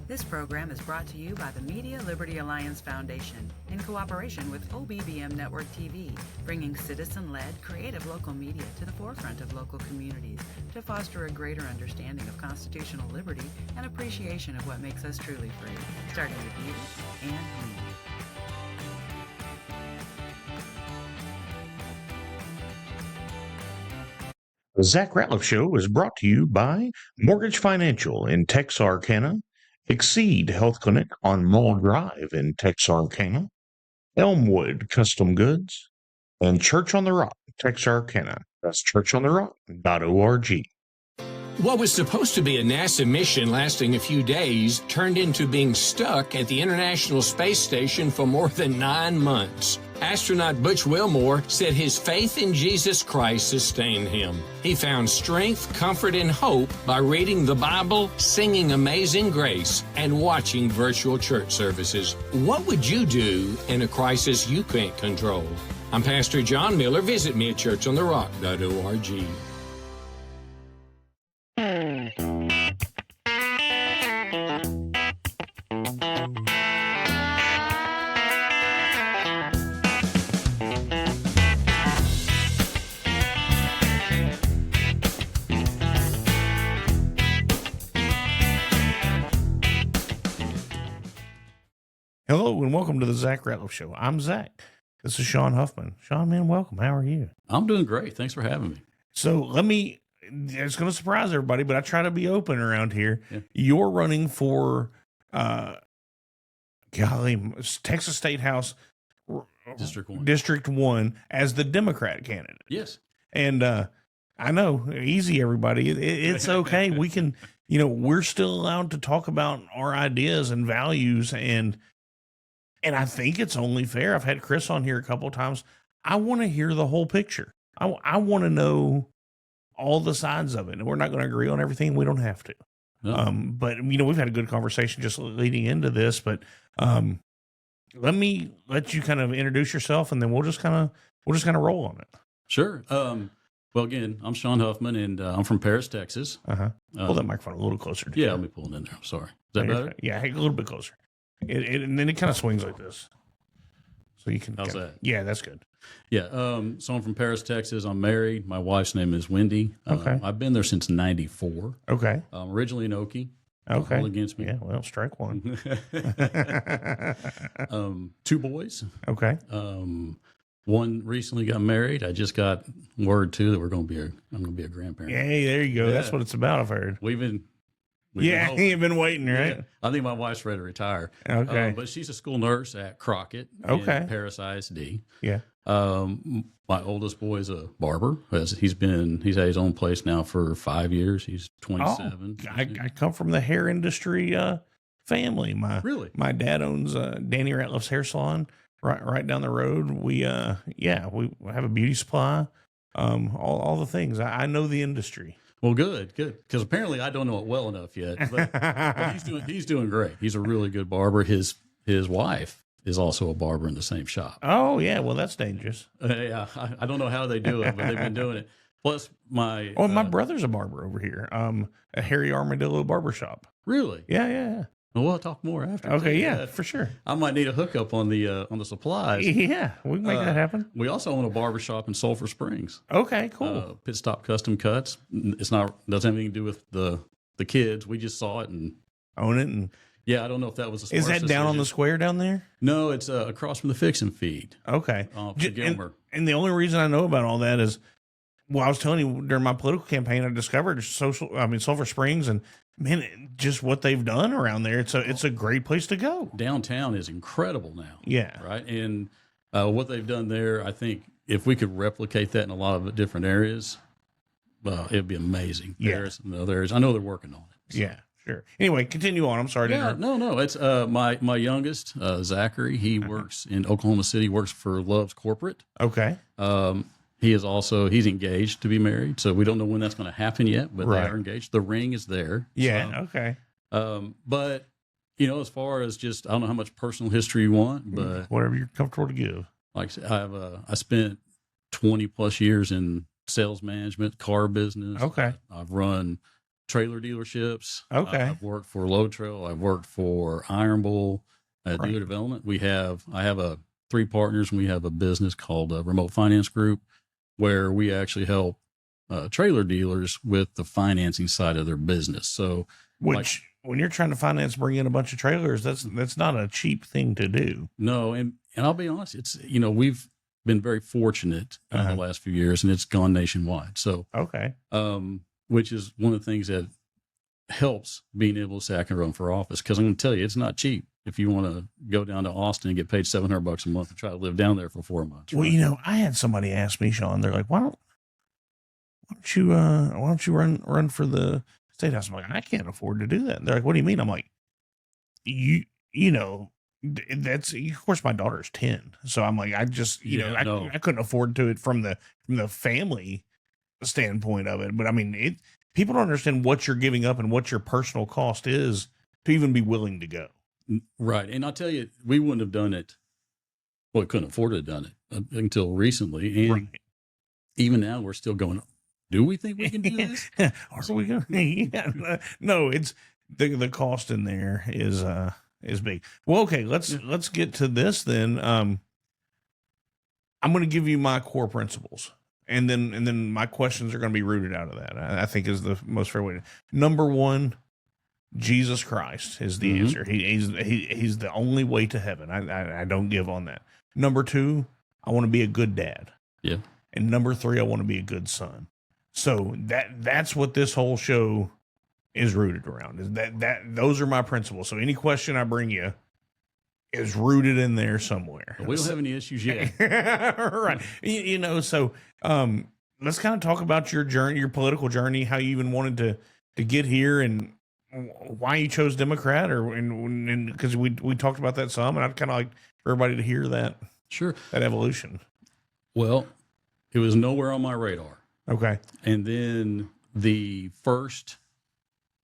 This program is brought to you by the Media Liberty Alliance Foundation in cooperation with OBBM Network TV, bringing citizen-led, creative local media to the forefront of local communities to foster a greater understanding of constitutional liberty and appreciation of what makes us truly free, starting with you and me. The Zach Rateliff Show is brought to you by Mortgage Financial in Texarkana, Exceed Health Clinic on Mall Drive in Texarkana, Elmwood Custom Goods, and Church on the Rock, Texarkana. That's churchontherock.org. What was supposed to be a NASA mission lasting a few days turned into being stuck at the International Space Station for more than 9 months. Astronaut Butch Wilmore said his faith in Jesus Christ sustained him. He found strength, comfort, and hope by reading the Bible, singing Amazing Grace, and watching virtual church services. What would you do in a crisis you can't control? I'm Pastor John Miller. Visit me at churchontherock.org. Hello and welcome to the Zach Rateliff Show. I'm Zach. This is Sean Huffman. Sean, man, welcome. How are you? I'm doing great. Thanks for having me. So it's going to surprise everybody, but I try to be open around here. Yeah. You're running for, Texas State House District 1 as the Democrat candidate. Yes. And I know, easy, everybody. It's okay. We can, we're still allowed to talk about our ideas and values, and I think it's only fair. I've had Chris on here a couple of times. I want to hear the whole picture. I want to know all the sides of it. And we're not going to agree on everything. We don't have to. No. But we've had a good conversation just leading into this, but let me let you kind of introduce yourself, and then we'll just kind of roll on it. Sure. Well, again, I'm Sean Huffman, and I'm from Paris, Texas. Pull that microphone a little closer. Yeah, let me pull it in there. I'm sorry. Is that better? Yeah, a little bit closer. And then it kind of swings like this. So you can. How's that? Yeah, that's good. Yeah. So I'm from Paris, Texas. I'm married. My wife's name is Wendy. Okay. I've been there since '94. Okay. Originally in Okie. Okay. All against me. Yeah. Well, strike one. 2 boys. Okay. One recently got married. I just got word too that I'm going to be a grandparent. Hey, there you go. Yeah. That's what it's about. I've heard. We've been you've been waiting, right? Yeah. I think my wife's ready to retire. Okay. But she's a school nurse at Crockett. Okay. In Paris ISD. Yeah. My oldest boy is a barber. He's had his own place now for 5 years. He's 27. Oh, I come from the hair industry family. My dad owns Danny Ratliff's hair salon right down the road. We have a beauty supply. All the things. I know the industry. Well, good. Because apparently I don't know it well enough yet. But he's doing great. He's a really good barber. His wife is also a barber in the same shop. Oh yeah, well that's dangerous. Yeah, I don't know how they do it, but they've been doing it. Plus my brother's a barber over here. A Harry Armadillo barbershop. Really? Yeah. Well, we'll talk more after. Okay, yeah, for sure. I might need a hookup on the supplies. Yeah, we can make that happen. We also own a barbershop in Sulphur Springs. Okay, cool. Pit Stop Custom Cuts. Doesn't have anything to do with the kids. We just saw it and own it. And yeah, I don't know if that was a smart Is that decision. down on the square down there? No, it's across from the Fix and Feed. Okay. Gilmer. And the only reason I know about all that is, well, I was telling you during my political campaign, I discovered Sulphur Springs, and man, just what they've done around there. It's a great place to go. Downtown is incredible now. Yeah. Right. And what they've done there, I think if we could replicate that in a lot of different areas, it'd be amazing. Yeah. Paris and other areas. I know they're working on it. So. Yeah. Sure. Anyway, continue on. I'm sorry. No. It's my youngest, Zachary. He works in Oklahoma City. Works for Love's Corporate. Okay. He's engaged to be married, so we don't know when that's going to happen yet. But they are engaged. The ring is there. Yeah. So, okay. But as far as just, I don't know how much personal history you want, but whatever you're comfortable to give. Like I spent 20 plus years in sales management, car business. Okay. I've run trailer dealerships. Okay. I've worked for Load Trail. I've worked for Iron Bull Right. Dealer Development. I have three partners, and we have a business called Remote Finance Group, where we actually help trailer dealers with the financing side of their business. So, Which, when you're trying to bring in a bunch of trailers, that's not a cheap thing to do. no, and I'll be honest, it's, we've been very fortunate in the last few years, and it's gone nationwide. So, Okay. Which is one of the things that helps being able to say I can run for office, because I'm going to tell you, it's not cheap if you want to go down to Austin and get paid $700 a month and try to live down there for 4 months. Well, right? I had somebody ask me, Sean, they're like, why don't you run for the state house? I'm like, I can't afford to do that. And they're like, what do you mean? I'm like, that's, of course, my daughter's 10. So I'm like, I just, I couldn't afford to it from the family standpoint of it. But I mean, people don't understand what you're giving up and what your personal cost is to even be willing to go. Right. And I'll tell you, we wouldn't have done it. Well, we couldn't afford to have done it until recently. And even now we're still going, do we think we can do this? Are we going to? No, it's the cost in there is big. Well, okay, let's get to this then. I'm going to give you my core principles. And then my questions are going to be rooted out of that. I think is the most fair way to. Number one, Jesus Christ is the answer. He's the only way to heaven. I don't give on that. Number two, I want to be a good dad. Yeah. And number three, I want to be a good son. So that's what this whole show is rooted around. Is that those are my principles. So any question I bring you is rooted in there somewhere. We don't have any issues yet. Right. So let's kind of talk about your journey, your political journey, how you even wanted to get here and why you chose Democrat, and because we talked about that some, and I'd kind of like for everybody to hear that. Sure. That evolution. Well, it was nowhere on my radar. Okay. And then the first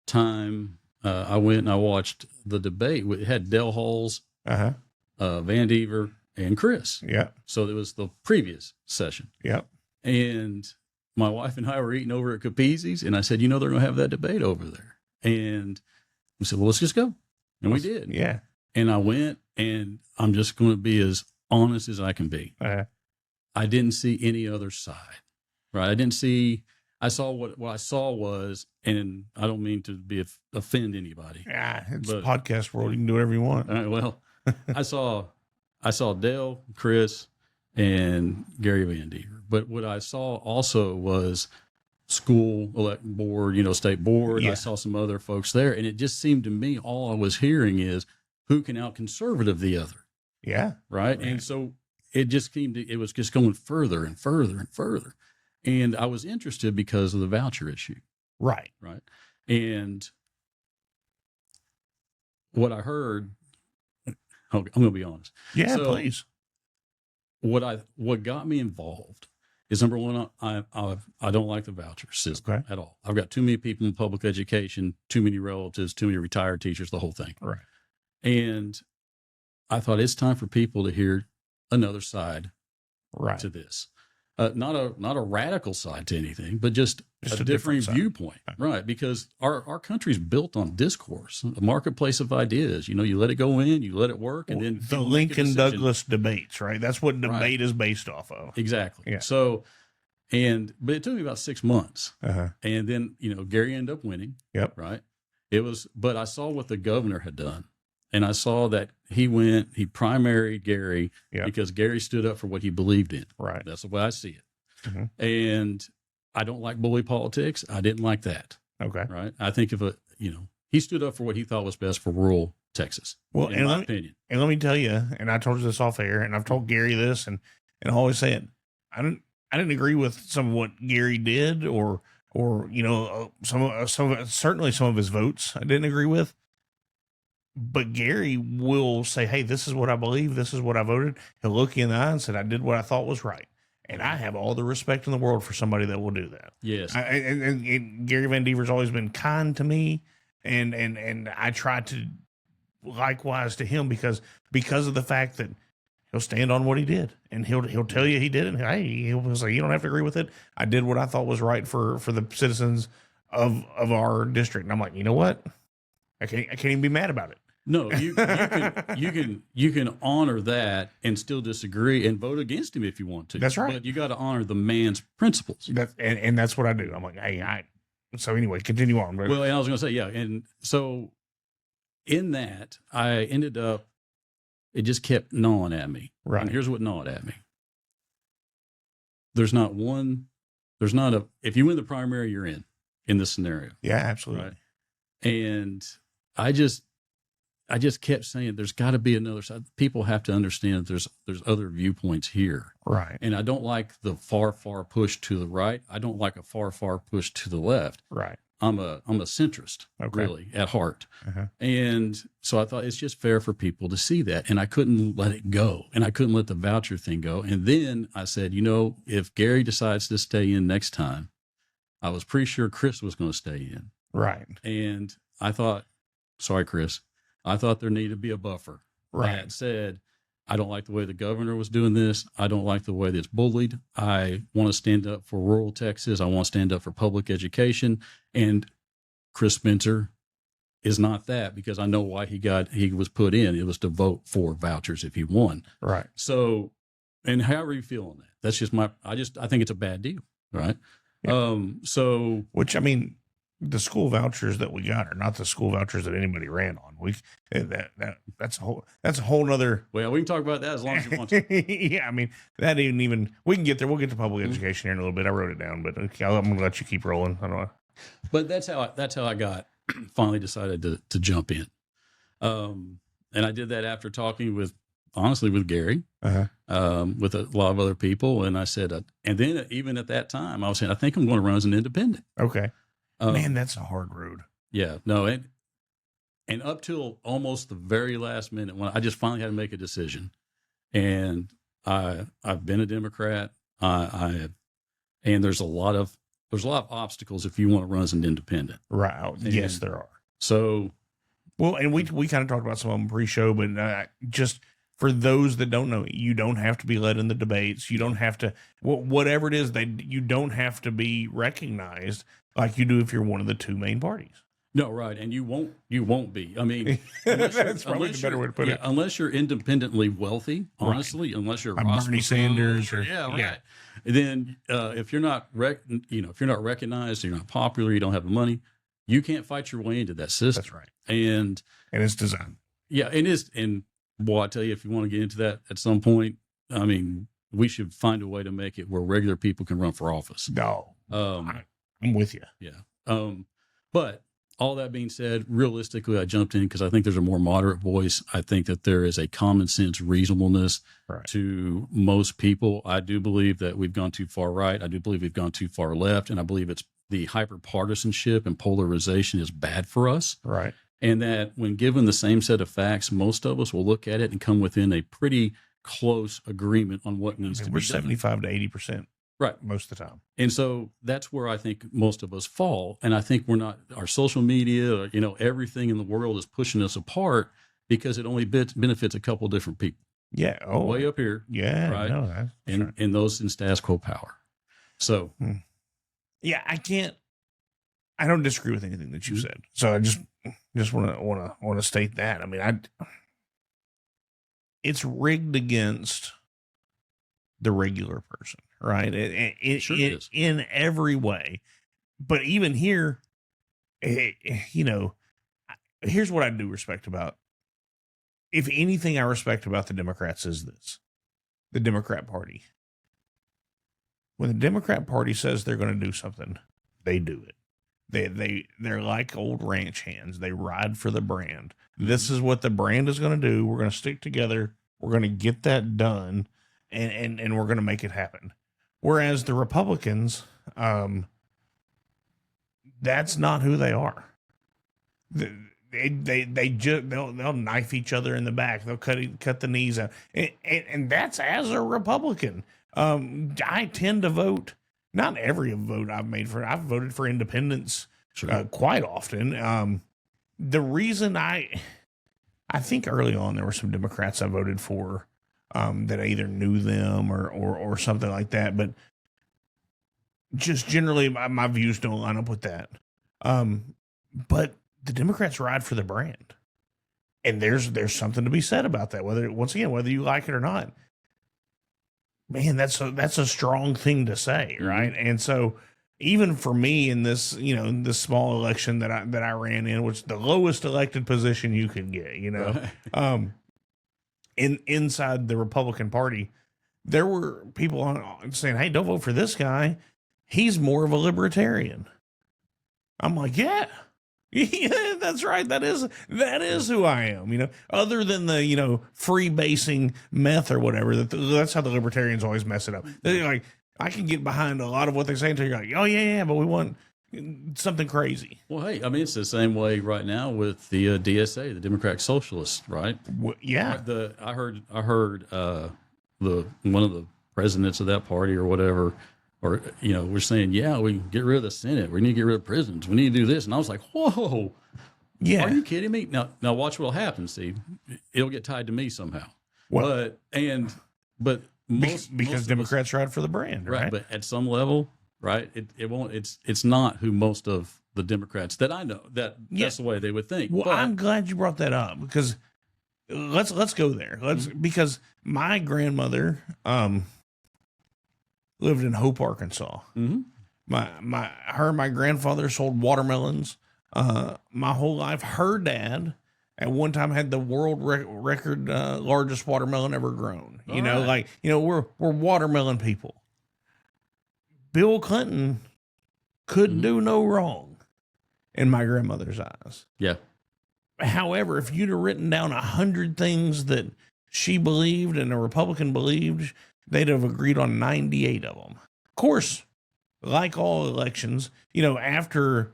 time I went and I watched the debate, it had Dale Halls, Van Dever, and Chris. Yeah. So it was the previous session. Yeah. And my wife and I were eating over at Capezi's, and I said, they're going to have that debate over there. And we said, well, let's just go. And we did. Yeah. And I went, and I'm just going to be as honest as I can be. I didn't see any other side, right? I saw what I saw was, and I don't mean to offend anybody. Yeah, it's a podcast world. You can do whatever you want. All right, well, I saw Dale, Chris, and Gary Van Dever. But what I saw also was school board, state board. Yeah. I saw some other folks there, and it just seemed to me all I was hearing is who can out conservative the other. Yeah. Right. And so it was just going further and further and further. And I was interested because of the voucher issue. Right. Right. And what I heard, I'm going to be honest. Yeah, So, please. What got me involved is, number one, I don't like the voucher system at all. I've got too many people in public education, too many relatives, too many retired teachers, the whole thing. Right. And I thought it's time for people to hear another side to this. Not a radical side to anything, but just a different viewpoint. Right. Because our country's built on discourse, a marketplace of ideas. You let it go in, you let it work, and then the Lincoln Douglas debates, right? That's what debate is based off of. Exactly. Yeah. So, but it took me about 6 months. And then, Gary ended up winning. Yep. Right. But I saw what the governor had done. And I saw that he primaried Gary because Gary stood up for what he believed in. Right. That's the way I see it. And I don't like bully politics. I didn't like that. Okay. Right. I think he stood up for what he thought was best for rural Texas. Well, in my opinion. And let me tell you, and I told you this off air, and I've told Gary this, and I always say it. I didn't agree with some of what Gary did, or certainly some of his votes I didn't agree with. But Gary will say, hey, this is what I believe. This is what I voted. He'll look you in the eye and said, I did what I thought was right. And I have all the respect in the world for somebody that will do that. Yes. And Gary Van Dever's always been kind to me. And I try to likewise to him because of the fact that he'll stand on what he did. And he'll tell you he did it. Hey, he'll say, you don't have to agree with it. I did what I thought was right for the citizens of our district. And I'm like, you know what? I can't even be mad about it. No, you can honor that and still disagree and vote against him if you want to. That's right. But you got to honor the man's principles. And that's what I do. I'm like, hey, so anyway, continue on. Well, and I was going to say, yeah. And so in that, I ended up, it just kept gnawing at me. Right. And here's what gnawed at me. If you win the primary, you're in this scenario. Yeah, absolutely. Right. And I just kept saying there's got to be another side. People have to understand that there's other viewpoints here. Right. And I don't like the far push to the right. I don't like a far push to the left. Right. I'm a centrist, really, at heart. Uh-huh. And so I thought it's just fair for people to see that. And I couldn't let it go. And I couldn't let the voucher thing go. And then I said, if Gary decides to stay in next time, I was pretty sure Chris was going to stay in. Right. And I thought, sorry, Chris, I thought there needed to be a buffer. Right. That said, I don't like the way the governor was doing this. I don't like the way that it's bullied. I want to stand up for rural Texas. I want to stand up for public education. And Chris Spencer is not that, because I know why he was put in. It was to vote for vouchers if he won. Right. So, and however you feel on that, that's just I think it's a bad deal. Right. Yeah. Which, I mean, the school vouchers that we got are not the school vouchers that anybody ran on. That's a whole nother. Well, we can talk about that as long as you want to. Yeah, I mean, that ain't even. We can get there. We'll get to public education here in a little bit. I wrote it down, but okay, I'm gonna let you keep rolling. I don't know. But that's how I got finally decided to jump in, and I did that after talking with Gary, with a lot of other people, and I said, and then even at that time, I was saying, I think I'm going to run as an independent. Okay. Man, that's a hard road. Yeah, no, and up till almost the very last minute when I just finally had to make a decision, and I've been a Democrat. And there's a lot of obstacles if you want to run as an independent. Right. Yes, there are. So, well, and we kind of talked about some of them pre-show, but just for those that don't know, you don't have to be led in the debates. You don't have to, whatever it is, you don't have to be recognized like you do if you're one of the two main parties. No, right. And you won't be. I mean, that's probably the better way to put it. Unless you're independently wealthy, honestly, unless you're Bernie Sanders or right. Then if you're not if you're not recognized, you're not popular, you don't have the money, you can't fight your way into that system. That's right. And it's designed. Yeah, it is. And boy, I tell you, if you want to get into that at some point, I mean, we should find a way to make it where regular people can run for office. No, I'm with you. Yeah. But all that being said, realistically, I jumped in because I think there's a more moderate voice. I think that there is a common sense reasonableness to most people. I do believe that we've gone too far right. I do believe we've gone too far left. And I believe it's the hyper-partisanship and polarization is bad for us. Right. And that when given the same set of facts, most of us will look at it and come within a pretty close agreement on what needs to be done. We're 75 to 80%. Right. Most of the time. And so that's where I think most of us fall. And I think our social media, everything in the world is pushing us apart because it only benefits a couple of different people. Yeah. Oh, way up here. Yeah. Right. No, and those in status quo power. So, yeah, I don't disagree with anything that you said. So I just want to state that. I mean, it's rigged against the regular person, right? It sure is. In every way. But even here, here's what I do respect about. If anything I respect about the Democrats is this: the Democrat Party. When the Democrat Party says they're going to do something, they do it. They're like old ranch hands. They ride for the brand. This is what the brand is going to do. We're going to stick together. We're going to get that done, and we're going to make it happen. Whereas the Republicans, that's not who they are. They'll knife each other in the back. They'll cut the knees out, and that's as a Republican. I tend to vote. Not every vote I've voted for independents quite often. The reason I think early on there were some Democrats I voted for that I either knew them or something like that, but just generally my views don't line up with that. But the Democrats ride for the brand, and there's something to be said about that. Whether you like it or not, man, that's a strong thing to say, right? Mm-hmm. And so even for me in this, this small election that I ran in, which is the lowest elected position you could get, inside the Republican Party, there were people saying, "Hey, don't vote for this guy. He's more of a libertarian." I'm like, yeah, that's right. That is who I am. Other than the free basing meth or whatever. That's how the libertarians always mess it up. They're like, I can get behind a lot of what they say until you're like, oh yeah, but we want something crazy. Well, hey, I mean, it's the same way right now with the DSA, the Democratic Socialists, right? Yeah. I heard one of the presidents of that party or whatever, or we're saying, yeah, we can get rid of the Senate, we need to get rid of prisons, we need to do this, and I was like, whoa, yeah, are you kidding me? Now watch what'll happen, Steve. It'll get tied to me somehow. Well, but because Democrats ride for the brand, right? But at some level, right, it won't. It's not who most of the Democrats that I know that's the way they would think. Well, I'm glad you brought that up because let's go there. Because my grandmother lived in Hope, Arkansas. Mm-hmm. My grandfather sold watermelons my whole life. Her dad at one time had the world record largest watermelon ever grown. We're watermelon people. Bill Clinton could do no wrong in my grandmother's eyes. Yeah. However, if you'd have written down 100 things that she believed and a Republican believed, they'd have agreed on 98 of them. Of course, like all elections, after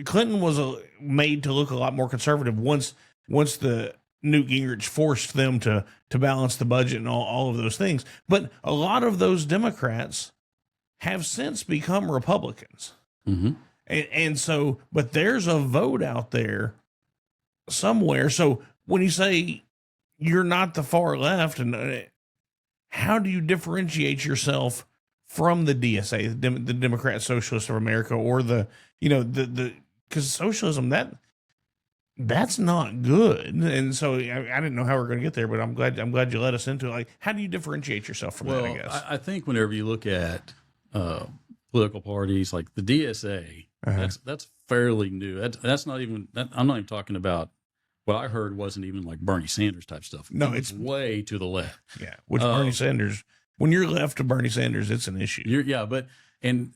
Clinton was made to look a lot more conservative once the Newt Gingrich forced them to balance the budget and all of those things. But a lot of those Democrats have since become Republicans. Mm-hmm. And so, but there's a vote out there somewhere. So when you say you're not the far left, and how do you differentiate yourself from the DSA, the Democrat Socialists of America, or because socialism, that's not good. And so I didn't know how we're going to get there, but I'm glad you led us into it. Like, how do you differentiate yourself from that, I guess? I think whenever you look at political parties like the DSA, that's fairly new. That's not even, I'm not even talking about what I heard wasn't even like Bernie Sanders type stuff. No, it's way to the left. Yeah. Which Bernie Sanders, when you're left to Bernie Sanders, it's an issue. And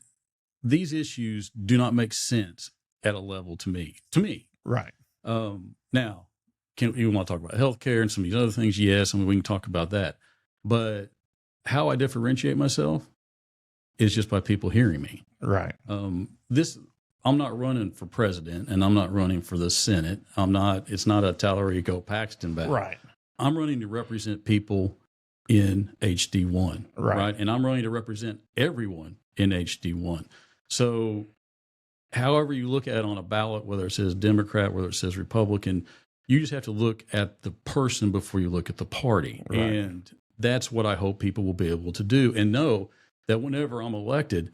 these issues do not make sense at a level to me. Right. Now, we want to talk about healthcare and some of these other things? Yes. I mean, we can talk about that. But how I differentiate myself is just by people hearing me. Right. I'm not running for president, and I'm not running for the Senate. It's not a Tallarico Paxton battle. Right. I'm running to represent people in HD1. Right. And I'm running to represent everyone in HD1. So however you look at it on a ballot, whether it says Democrat, whether it says Republican, you just have to look at the person before you look at the party. Right. And that's what I hope people will be able to do and know that whenever I'm elected,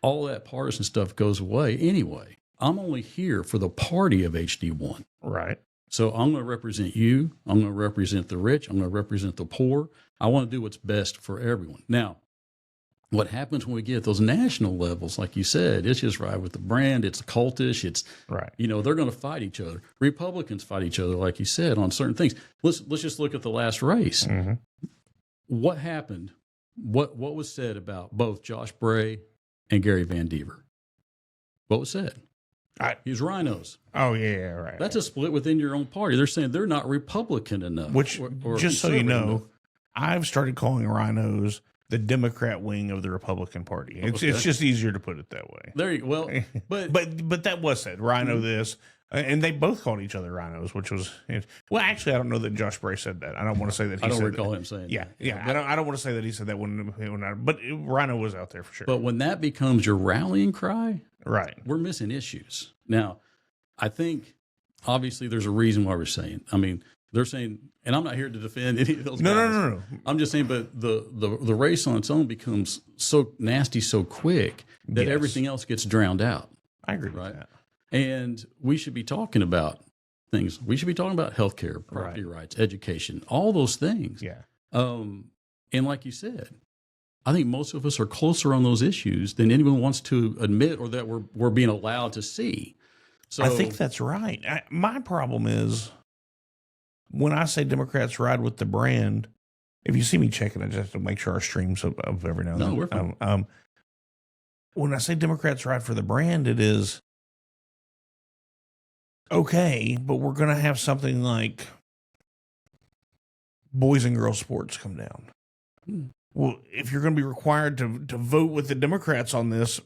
all that partisan stuff goes away anyway. I'm only here for the party of HD1. Right. So I'm going to represent you. I'm going to represent the rich. I'm going to represent the poor. I want to do what's best for everyone. Now, what happens when we get at those national levels, like you said, it's just right with the brand. It's cultish. It's right. They're going to fight each other. Republicans fight each other, like you said, on certain things. Let's just look at the last race. Mm-hmm. What happened? What was said about both Josh Bray and Gary Van Dever? What was said? He's rhinos. Oh, yeah, right. That's a split within your own party. They're saying they're not Republican enough. Which, just so you know, I've started calling rhinos the Democrat wing of the Republican Party. It's just easier to put it that way. There you well, but that was said. Rhino this. And they both called each other rhinos, which was well. Actually, I don't know that Josh Bray said that. I don't want to say that. I don't recall him saying. Yeah, that. Yeah. I don't want to say that he said that but rhino was out there for sure. But when that becomes your rallying cry, right, we're missing issues. Now, I think obviously there's a reason why we're saying. I mean, they're saying, and I'm not here to defend any of those guys. No. I'm just saying, but the race on its own becomes so nasty so quick that everything else gets drowned out. I agree with right? that. And we should be talking about things. We should be talking about healthcare, property rights, education, all those things. Yeah. And like you said, I think most of us are closer on those issues than anyone wants to admit or that we're being allowed to see. So I think that's right. My problem is when I say Democrats ride with the brand, if you see me checking it just to make sure our streams of every now and then. No, we're fine. When I say Democrats ride for the brand, it is okay, but we're going to have something like boys and girls sports come down. Well, if you're going to be required to vote with the Democrats on this,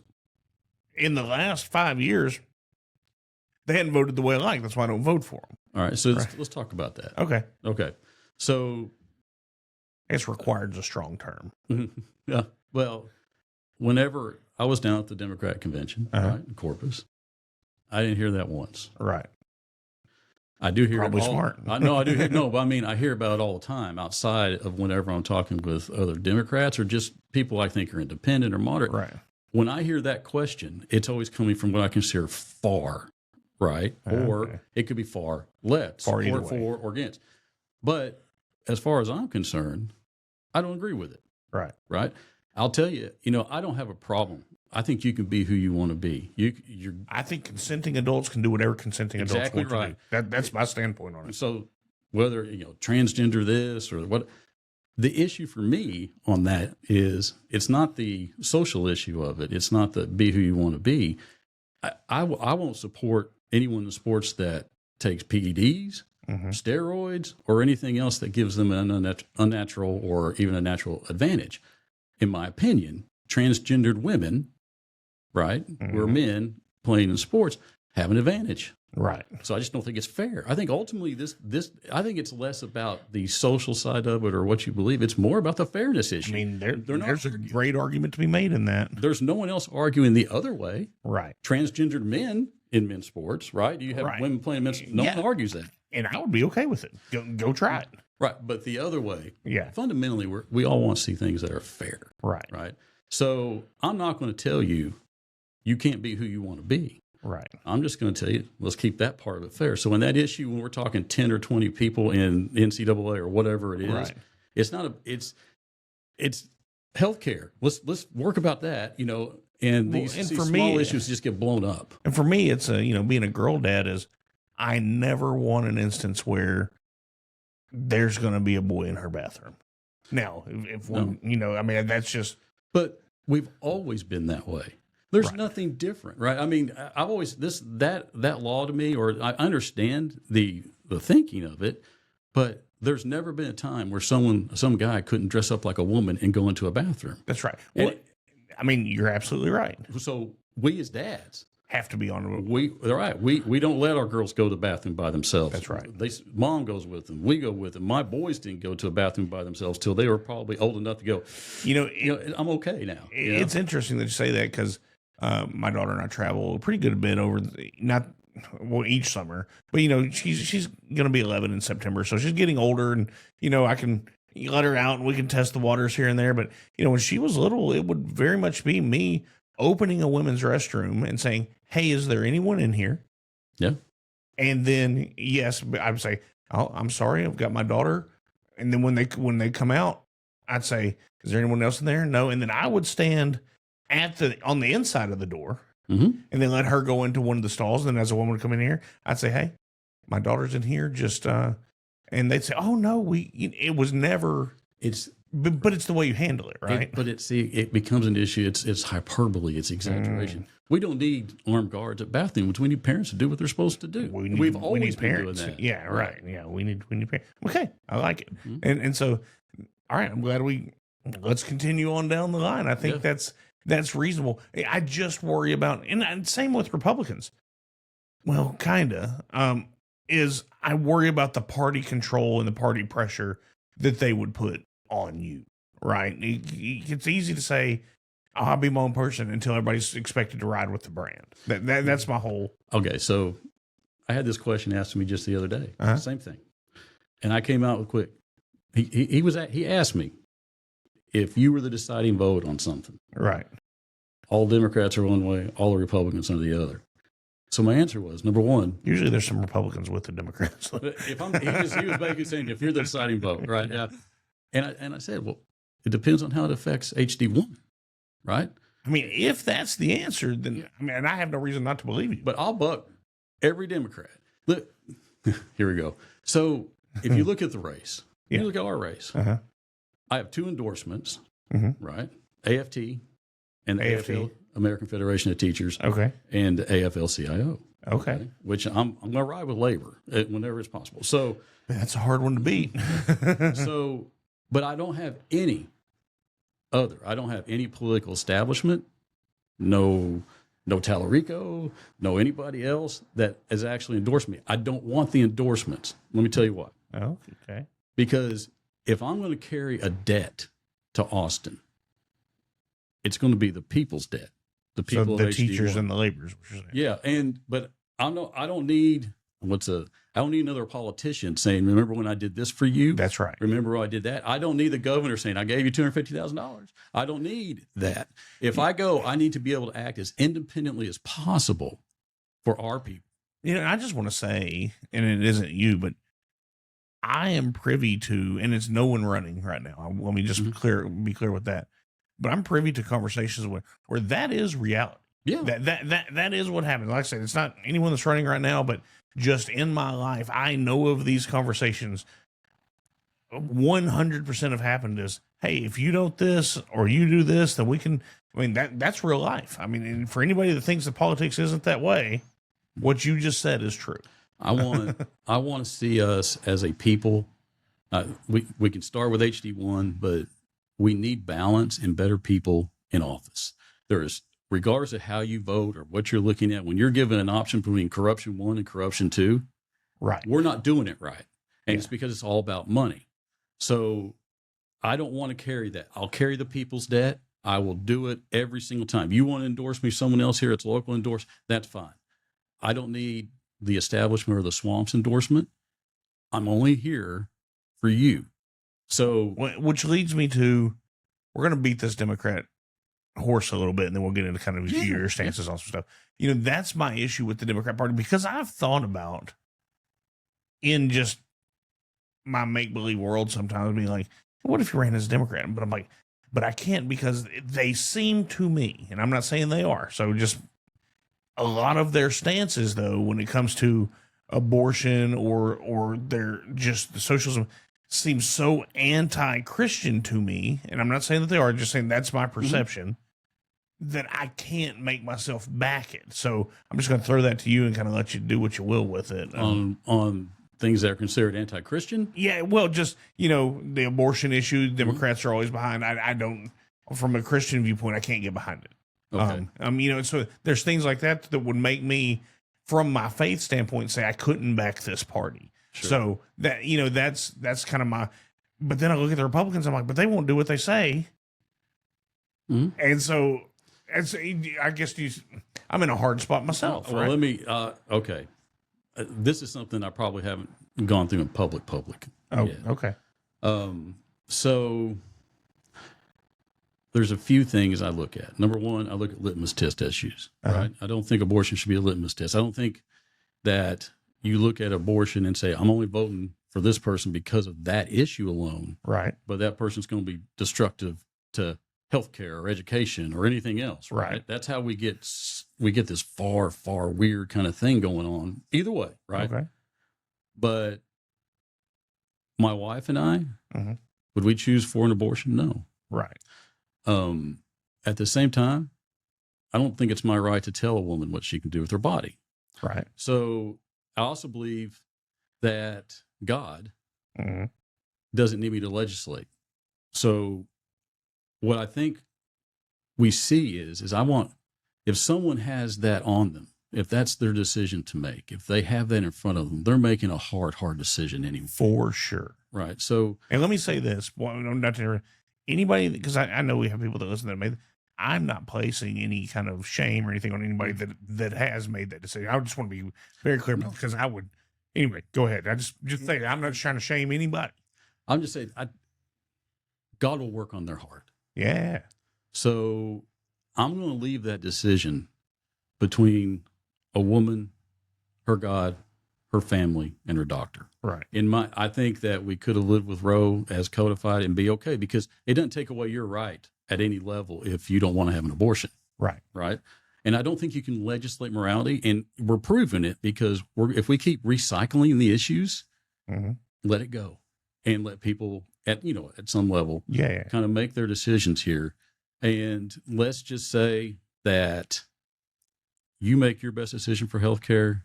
in the last 5 years, they hadn't voted the way I like. That's why I don't vote for them. All right, so let's talk about that. Okay. So I guess required is a strong term. yeah. Well, whenever I was down at the Democrat convention, right, in Corpus, I didn't hear that once. Right. I do hear probably it all, smart. I know I do hear no, but I mean I hear about it all the time outside of whenever I'm talking with other Democrats or just people I think are independent or moderate. Right. When I hear that question, it's always coming from what I consider far right, or it could be far left, Far support for or against. But as far as I'm concerned, I don't agree with it. Right. Right. I'll tell you, I don't have a problem. I think you can be who you want to be. You're. I think consenting adults can do whatever consenting Exactly adults want right. to do. That's my standpoint on it. So whether transgender this or what, the issue for me on that is it's not the social issue of it. It's not the be who you want to be. I won't support anyone in sports that takes PEDs, steroids, or anything else that gives them an unnatural or even a natural advantage. In my opinion, transgendered women, right, who are men playing in sports, have an advantage. Right. So I just don't think it's fair. I think ultimately I think it's less about the social side of it or what you believe. It's more about the fairness issue. I mean, there's a great argument to be made in that. There's no one else arguing the other way. Right. Transgendered men in men's sports, right? You have women playing men's. No one argues that. And I would be okay with it. Go try it. Right. But the other way, yeah. Fundamentally, we all want to see things that are fair. Right. Right. So I'm not going to tell you can't be who you want to be. Right. I'm just going to tell you, let's keep that part of it fair. So in that issue, when we're talking 10 or 20 people in NCAA or whatever it is, it's not it's healthcare. Let's work about that, and these small issues just get blown up. And for me, it's being a girl dad is I never want an instance where there's going to be a boy in her bathroom. Now, if one, that's just. But we've always been that way. There's nothing different, right? I mean, I've always that law to me, or I understand the thinking of it, but there's never been a time where some guy couldn't dress up like a woman and go into a bathroom. That's right. Well, you're absolutely right. So we as dads have to be on. We don't let our girls go to the bathroom by themselves. That's right. Mom goes with them. We go with them. My boys didn't go to a bathroom by themselves till they were probably old enough to go. I'm okay now. It's interesting that you say that because my daughter and I travel a pretty good bit over each summer, but she's going to be 11 in September, so she's getting older, and I can let her out and we can test the waters here and there. But when she was little, it would very much be me opening a women's restroom and saying, "Hey, is there anyone in here?" Yeah. And then, yes, I would say, "Oh, I'm sorry, I've got my daughter." And then when they come out, I'd say, "Is there anyone else in there?" No. And then I would stand on the inside of the door and then let her go into one of the stalls. And then as a woman would come in here, I'd say, "Hey, my daughter's in here. Just, and they'd say, "Oh no, it was never." But it's the way you handle it, right? It becomes an issue. It's hyperbole. It's exaggeration. We don't need armed guards at bathrooms. We need parents to do what they're supposed to do. We've always been doing that. Yeah, right. Yeah, we need parents. Okay, I like it. And so, all right, I'm glad let's continue on down the line. I think that's reasonable. I just worry about, and same with Republicans. Well, kinda. Is I worry about the party control and the party pressure that they would put on you, right? It's easy to say, I'll be my own person until everybody's expected to ride with the brand. That's my whole. Okay, so I had this question asked to me just the other day. Same thing, and I came out with quick. He asked me if you were the deciding vote on something, right? all Democrats are one way, all the Republicans are the other. So my answer was, number one. Usually there's some Republicans with the Democrats. He was basically saying, if you're the deciding vote, right? Yeah. And I said, well, it depends on how it affects HD1, right? I mean, if that's the answer, then I mean, and I have no reason not to believe you. But I'll buck every Democrat. Look, here we go. So if you look at the race, you look at our race, I have 2 endorsements, right? AFT and the AFL, American Federation of Teachers, and AFL-CIO. Okay. Which I'm going to ride with labor whenever it's possible. So that's a hard one to beat. But I don't have any other. I don't have any political establishment, no Tallarico, no anybody else that has actually endorsed me. I don't want the endorsements. Let me tell you why. Oh, okay. Because if I'm going to carry a debt to Austin, it's going to be the people's debt. The people, so the teachers and the laborers. Yeah, but I don't need another politician saying, "Remember when I did this for you?" That's right. Remember when I did that? I don't need the governor saying, "I gave you $250,000." I don't need that. If I go, I need to be able to act as independently as possible for our people. You know, I just want to say, and it isn't you, but I am privy to, and it's no one running right now. Let me just be clear with that. But I'm privy to conversations where that is reality. Yeah. That is what happens. Like I said, it's not anyone that's running right now, but just in my life, I know of these conversations. 100% have happened is, hey, if you don't this or you do this, then we can. I mean, that's real life. I mean, and for anybody that thinks that politics isn't that way, what you just said is true. I want to see us as a people. We can start with HD1, but we need balance and better people in office. Regardless of how you vote or what you're looking at, when you're given an option between corruption 1 and corruption 2, right, we're not doing it right. And it's because it's all about money. So I don't want to carry that. I'll carry the people's debt. I will do it every single time. You want to endorse me, someone else here, it's local endorse, that's fine. I don't need the establishment or the swamp's endorsement. I'm only here for you. So, which leads me to, we're going to beat this Democrat horse a little bit, and then we'll get into kind of your stances on some stuff. You know, that's my issue with the Democrat Party, because I've thought about, in just my make-believe world sometimes, being like, what if you ran as a Democrat? But I'm like, but I can't, because they seem to me, and I'm not saying they are, so just a lot of their stances, though, when it comes to abortion or their just the socialism, seems so anti-Christian to me, and I'm not saying that they are, just saying that's my perception, that I can't make myself back it. So I'm just going to throw that to you and kind of let you do what you will with it. On things that are considered anti-Christian? Yeah, well, just, you know, the abortion issue, Democrats are always behind. I don't, from a Christian viewpoint, I can't get behind it. Okay. You know, so there's things like that would make me, from my faith standpoint, say I couldn't back this party. Sure. So that, you know, that's kind of my, but then I look at the Republicans, I'm like, but they won't do what they say. And so I guess I'm in a hard spot myself. Well, right? let me, okay. This is something I probably haven't gone through in public. Oh, yet. Okay. So there's a few things I look at. Number one, I look at litmus test issues, right? I don't think abortion should be a litmus test. I don't think that you look at abortion and say, I'm only voting for this person because of that issue alone. Right. But that person's going to be destructive to healthcare or education or anything else. Right. That's how we get this far weird kind of thing going on either way. Right. Okay. But my wife and I, would we choose for an abortion? No. Right. At the same time, I don't think it's my right to tell a woman what she can do with her body. Right. So I also believe that God doesn't need me to legislate. So what I think we see is I want, if someone has that on them, if that's their decision to make, if they have that in front of them, they're making a hard decision anyway. For sure. Right. So, and let me say this, not to anybody, because I know we have people that listen to that. I'm not placing any kind of shame or anything on anybody that has made that decision. I just want to be very clear about it, because I would. Anyway, go ahead. I just say I'm not trying to shame anybody. I'm just saying God will work on their heart. Yeah. So I'm going to leave that decision between a woman, her God, her family, and her doctor. Right. I think that we could have lived with Roe as codified and be okay, because it doesn't take away your right at any level if you don't want to have an abortion. Right. Right. And I don't think you can legislate morality, and we're proving it because if we keep recycling the issues, let it go and let people at some level kind of make their decisions here. And let's just say that you make your best decision for healthcare.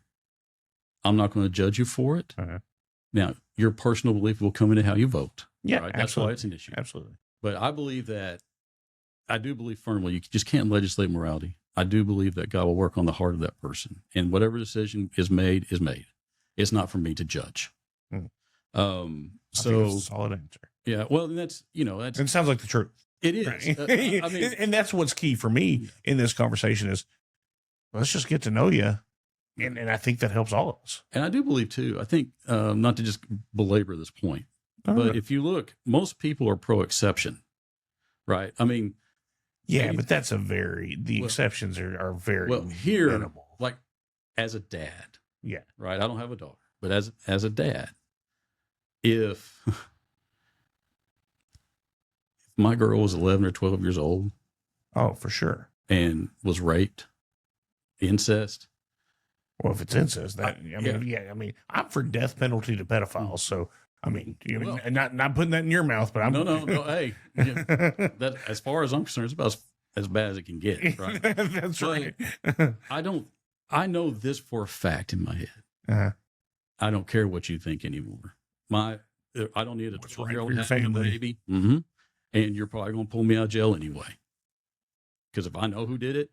I'm not going to judge you for it. Now, your personal belief will come into how you vote. Yeah, right? That's why it's an issue. Absolutely. But I do believe firmly you just can't legislate morality. I do believe that God will work on the heart of that person, and whatever decision is made is made. It's not for me to judge. I think that's a solid answer. Yeah. Well, that's. It sounds like the truth. It is. Right? I mean, and that's what's key for me in this conversation is let's just get to know you. And I think that helps all of us. And I do believe too, I think, not to just belabor this point, but if you look, most people are pro-exception, right? I mean, yeah, but that's the exceptions are very here, minimal. Like as a dad, yeah, right? I don't have a daughter, but as a dad, if my girl was 11 or 12 years old, oh, for sure, and was raped, incest. Well, if it's incest, I mean, I'm for death penalty to pedophiles. So, I mean, not putting that in your mouth, but I'm no. Hey, that as far as I'm concerned, it's about as bad as it can get. Right? That's right. I know this for a fact in my head. I don't care what you think anymore. I don't need a 12-year-old having a baby. And you're probably going to pull me out of jail anyway. Because if I know who did it,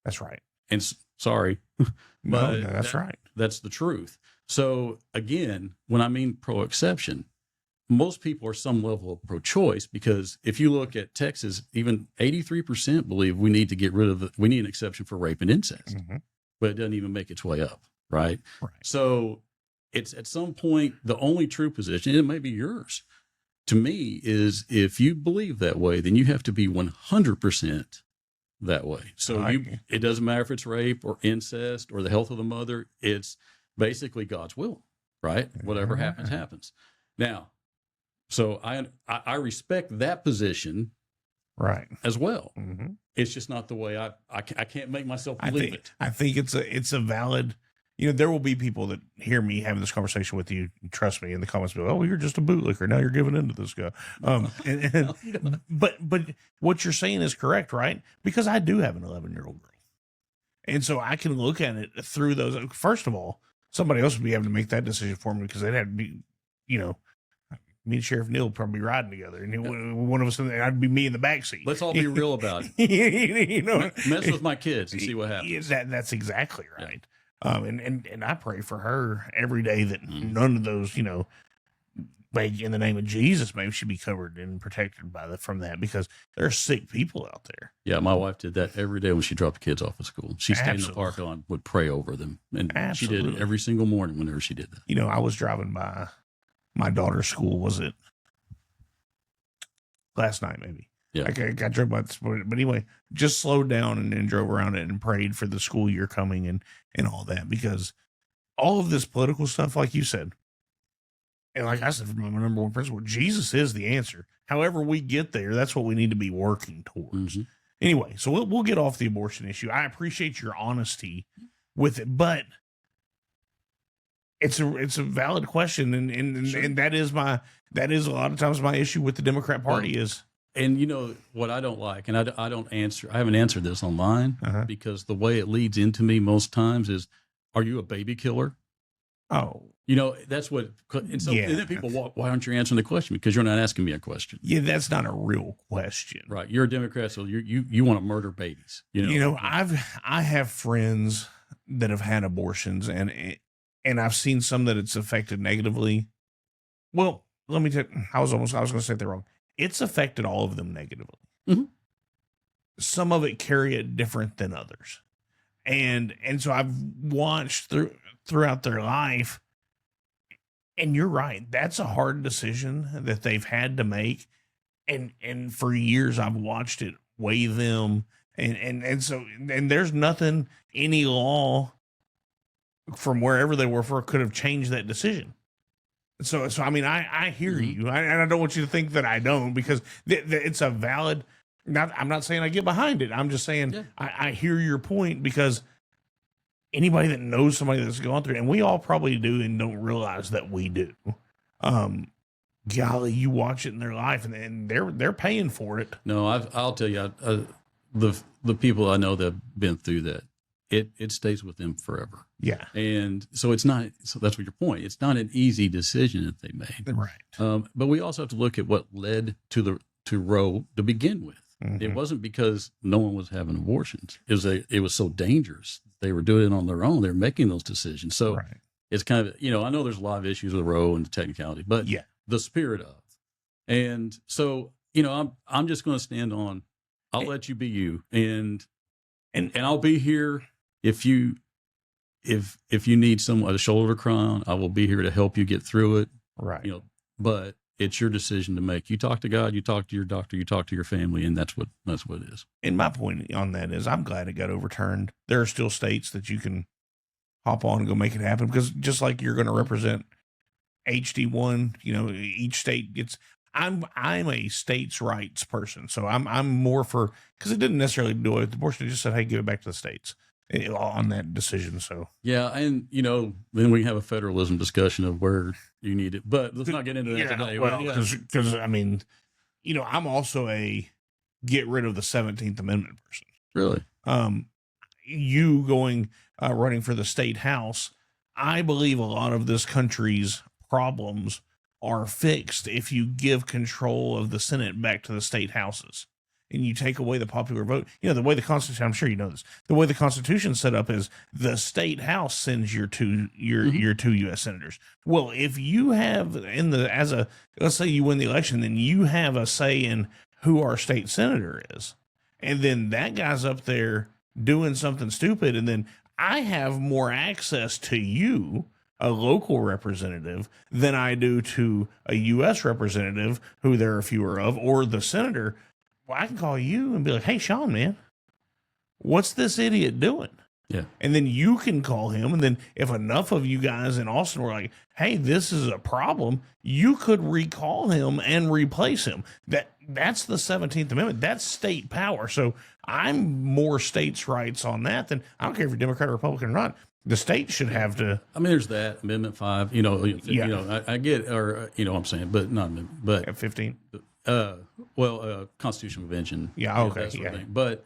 that's right. And sorry, but that's right. That's the truth. So again, when I mean pro-exception, most people are some level of pro-choice, because if you look at Texas, even 83% believe we need an exception for rape and incest, but it doesn't even make its way up. Right. So it's at some point, the only true position, it may be yours, to me, is if you believe that way, then you have to be 100% that way. So it doesn't matter if it's rape or incest or the health of the mother. It's basically God's will, right? Whatever happens, happens. Now, so I respect that position, right, as well. It's just not the way I can't make myself believe it. I think it's a valid. There will be people that hear me having this conversation with you. Trust me, in the comments, oh, you're just a bootlicker. Now you're giving in to this guy. But what you're saying is correct, right? Because I do have an 11-year-old girl, and so I can look at it through those. First of all, somebody else would be having to make that decision for me, because they'd have to be, me and Sheriff Neal would probably be riding together, and one of us, I'd be me in the backseat. Let's all be real about it. Mess with my kids and see what happens. That's exactly right. And I pray for her every day that none of those, like in the name of Jesus, maybe she'd be covered and protected from that, because there are sick people out there. Yeah, my wife did that every day when she dropped the kids off at school. She stayed in the park and would pray over them, and she did it every single morning whenever she did that. I was driving by my daughter's school. Was it last night? Maybe. Yeah, I drove by this morning, but anyway, just slowed down and then drove around it and prayed for the school year coming and all that, because all of this political stuff, like you said, and like I said, my number one principle, Jesus is the answer. However we get there, that's what we need to be working towards. Anyway, so we'll get off the abortion issue. I appreciate your honesty with it, but it's a valid question, and that is a lot of times my issue with the Democrat Party is. And what I don't like, and I haven't answered this online, because the way it leads into me most times is, are you a baby killer? Oh, that's what, and so and then people, why aren't you answering the question? Because you're not asking me a question. Yeah, that's not a real question. Right. You're a Democrat, so you want to murder babies. I have friends that have had abortions, and I've seen some that it's affected negatively. Well, let me tell you, I was going to say that wrong. It's affected all of them negatively. Some of it carry it different than others. And so I've watched throughout their life, and you're right. That's a hard decision that they've had to make. And for years I've watched it weigh them And so there's nothing, any law from wherever they were for could have changed that decision. So I mean, I hear you, and I don't want you to think that I don't, because it's a valid. I'm not saying I get behind it. I'm just saying I hear your point, because anybody that knows somebody that's gone through, and we all probably do and don't realize that we do. Golly, you watch it in their life, and they're paying for it. No, I'll tell you, the people I know that have been through that, it stays with them forever. Yeah. And so it's not, so that's what your point. It's not an easy decision that they made. Right. But we also have to look at what led to Roe to begin with. Mm-hmm. It wasn't because no one was having abortions. It was so dangerous. They were doing it on their own. They were making those decisions. So it's kind of, I know there's a lot of issues with Roe and the technicality, but the spirit of. And so, I'm just going to stand on, I'll let you be you. And I'll be here if you need someone, a shoulder to cry on, I will be here to help you get through it. Right. But it's your decision to make. You talk to God, you talk to your doctor, you talk to your family, and that's what it is. And my point on that is, I'm glad it got overturned. There are still states that you can hop on and go make it happen, because just like you're going to represent HD1, each state gets. I'm a states' rights person, so I'm more for, because it didn't necessarily do it with abortion. It just said, hey, give it back to the states on that decision. So yeah, and then we can have a federalism discussion of where you need it, but let's not get into that today. Well, because I mean, I'm also a get rid of the 17th Amendment person. Really? You going running for the state house, I believe a lot of this country's problems are fixed if you give control of the Senate back to the state houses, and you take away the popular vote. The way the Constitution, I'm sure you know this, the way the Constitution's set up is the state house sends your two U.S. senators. Well, if you have let's say you win the election, then you have a say in who our state senator is. And then that guy's up there doing something stupid, and then I have more access to you, a local representative, than I do to a U.S. representative, who there are fewer of, or the senator. Well, I can call you and be like, hey, Sean, man, what's this idiot doing? Yeah. And then you can call him. And then if enough of you guys in Austin were like, hey, this is a problem, you could recall him and replace him. That's the 17th Amendment. That's state power. So I'm more states' rights on that than, I don't care if you're Democrat or Republican or not. The state should have to. I mean, there's that Amendment 5. I get, or what I'm saying, but not amendment, but 15. Constitutional Convention. Yeah. Okay. Yeah. But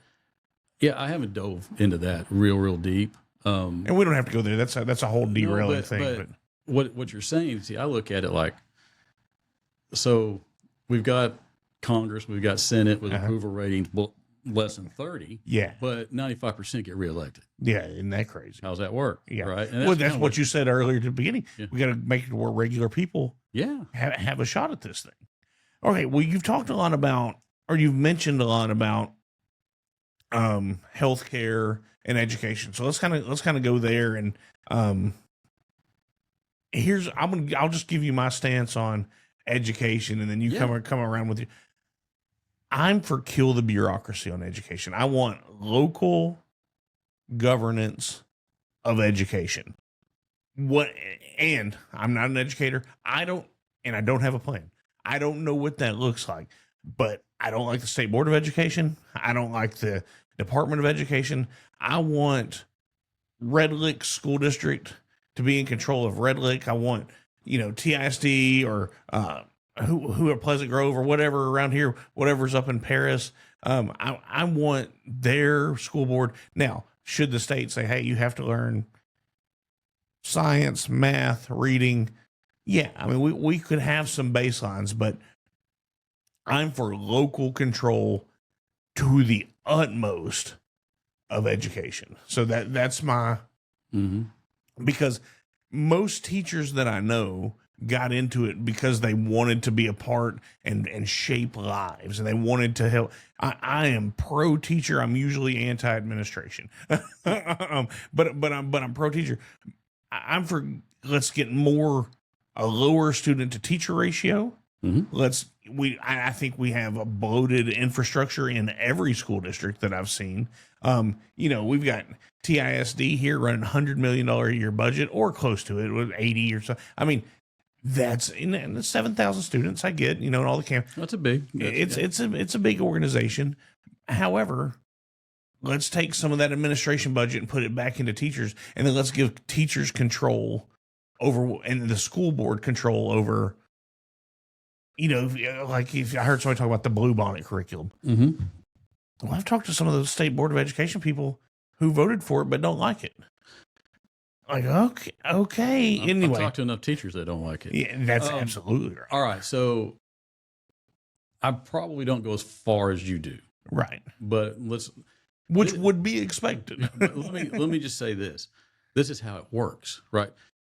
I haven't dove into that real deep. And we don't have to go there. That's a whole derailing thing. But what you're saying, see, I look at it like, so we've got Congress, we've got Senate with approval ratings less than 30. Yeah. But 95% get reelected. Yeah. Isn't that crazy? How's that work? Yeah. Right. And that's what you said earlier at the beginning. Yeah. We got to make it where regular people have a shot at this thing. Okay. Well, you've talked a lot about, or you've mentioned a lot about healthcare and education. So let's kind of go there. And I'll just give you my stance on education, and then you come around with you. I'm for kill the bureaucracy on education. I want local governance of education. And I'm not an educator. I don't have a plan. I don't know what that looks like, but I don't like the State Board of Education. I don't like the Department of Education. I want Red Lick School District to be in control of Red Lick. I want, TISD or who are Pleasant Grove or whatever around here, whatever's up in Paris. I want their school board. Now, should the state say, hey, you have to learn science, math, reading? Yeah, I mean, we could have some baselines, but I'm for local control to the utmost of education. So that's my, because most teachers that I know got into it because they wanted to be a part and shape lives, and they wanted to help. I am pro teacher. I'm usually anti administration, but I'm pro teacher. I'm for, let's get a lower student to teacher ratio, I think we have a bloated infrastructure in every school district that I've seen. We've got TISD here running $100 million a year budget or close to it with 80 or so. I mean, that's in 7,000 students. I get, and all the camp. That's a big. It's a big organization. However, let's take some of that administration budget and put it back into teachers, and then let's give teachers control over, and the school board control over. Like if I heard somebody talk about the Blue Bonnet curriculum. Mm-hmm. Well, I've talked to some of the state board of education people who voted for it but don't like it. Like, okay. Anyway, I've talked to enough teachers that don't like it. Yeah, that's absolutely right. All right, so I probably don't go as far as you do, right? But which would be expected. let me just say this: this is how it works, right?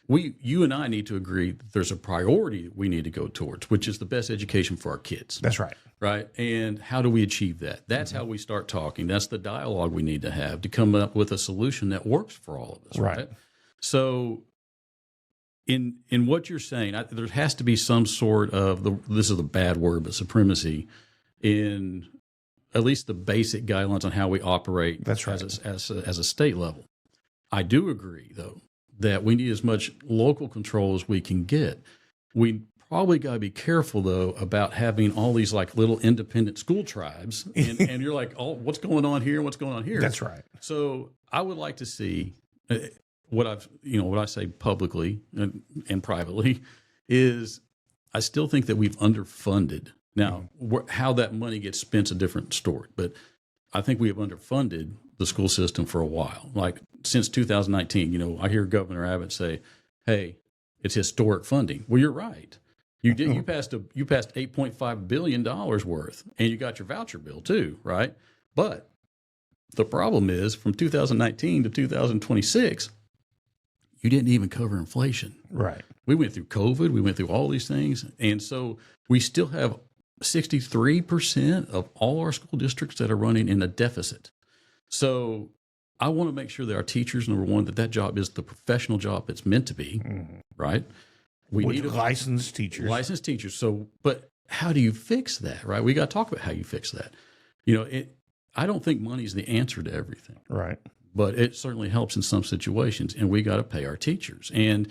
You and I need to agree that there's a priority we need to go towards, which is the best education for our kids. That's right. Right. And how do we achieve that? That's how we start talking. That's the dialogue we need to have to come up with a solution that works for all of us. Right. So in what you're saying, there has to be some sort of this is a bad word, but supremacy in at least the basic guidelines on how we operate. That's right. as a state level. I do agree, though, that we need as much local control as we can get. We probably got to be careful, though, about having all these like little independent school tribes, and you're like, oh, what's going on here? What's going on here? That's right. So I would like to see what I say publicly and privately is I still think that we've underfunded. Now, how that money gets spent's a different story, but I think we have underfunded the school system for a while. Like since 2019, I hear Governor Abbott say, "Hey, it's historic funding." Well, you're right. You did. You passed $8.5 billion worth, and you got your voucher bill too, right? But the problem is, from 2019 to 2026, you didn't even cover inflation. Right. We went through COVID. We went through all these things, and so we still have 63% of all our school districts that are running in a deficit. So I want to make sure that our teachers, number one, that job is the professional job it's meant to be, right? We need licensed teachers. Licensed teachers. So, but how do you fix that, right? We got to talk about how you fix that. I don't think money is the answer to everything. Right. But it certainly helps in some situations, and we got to pay our teachers. And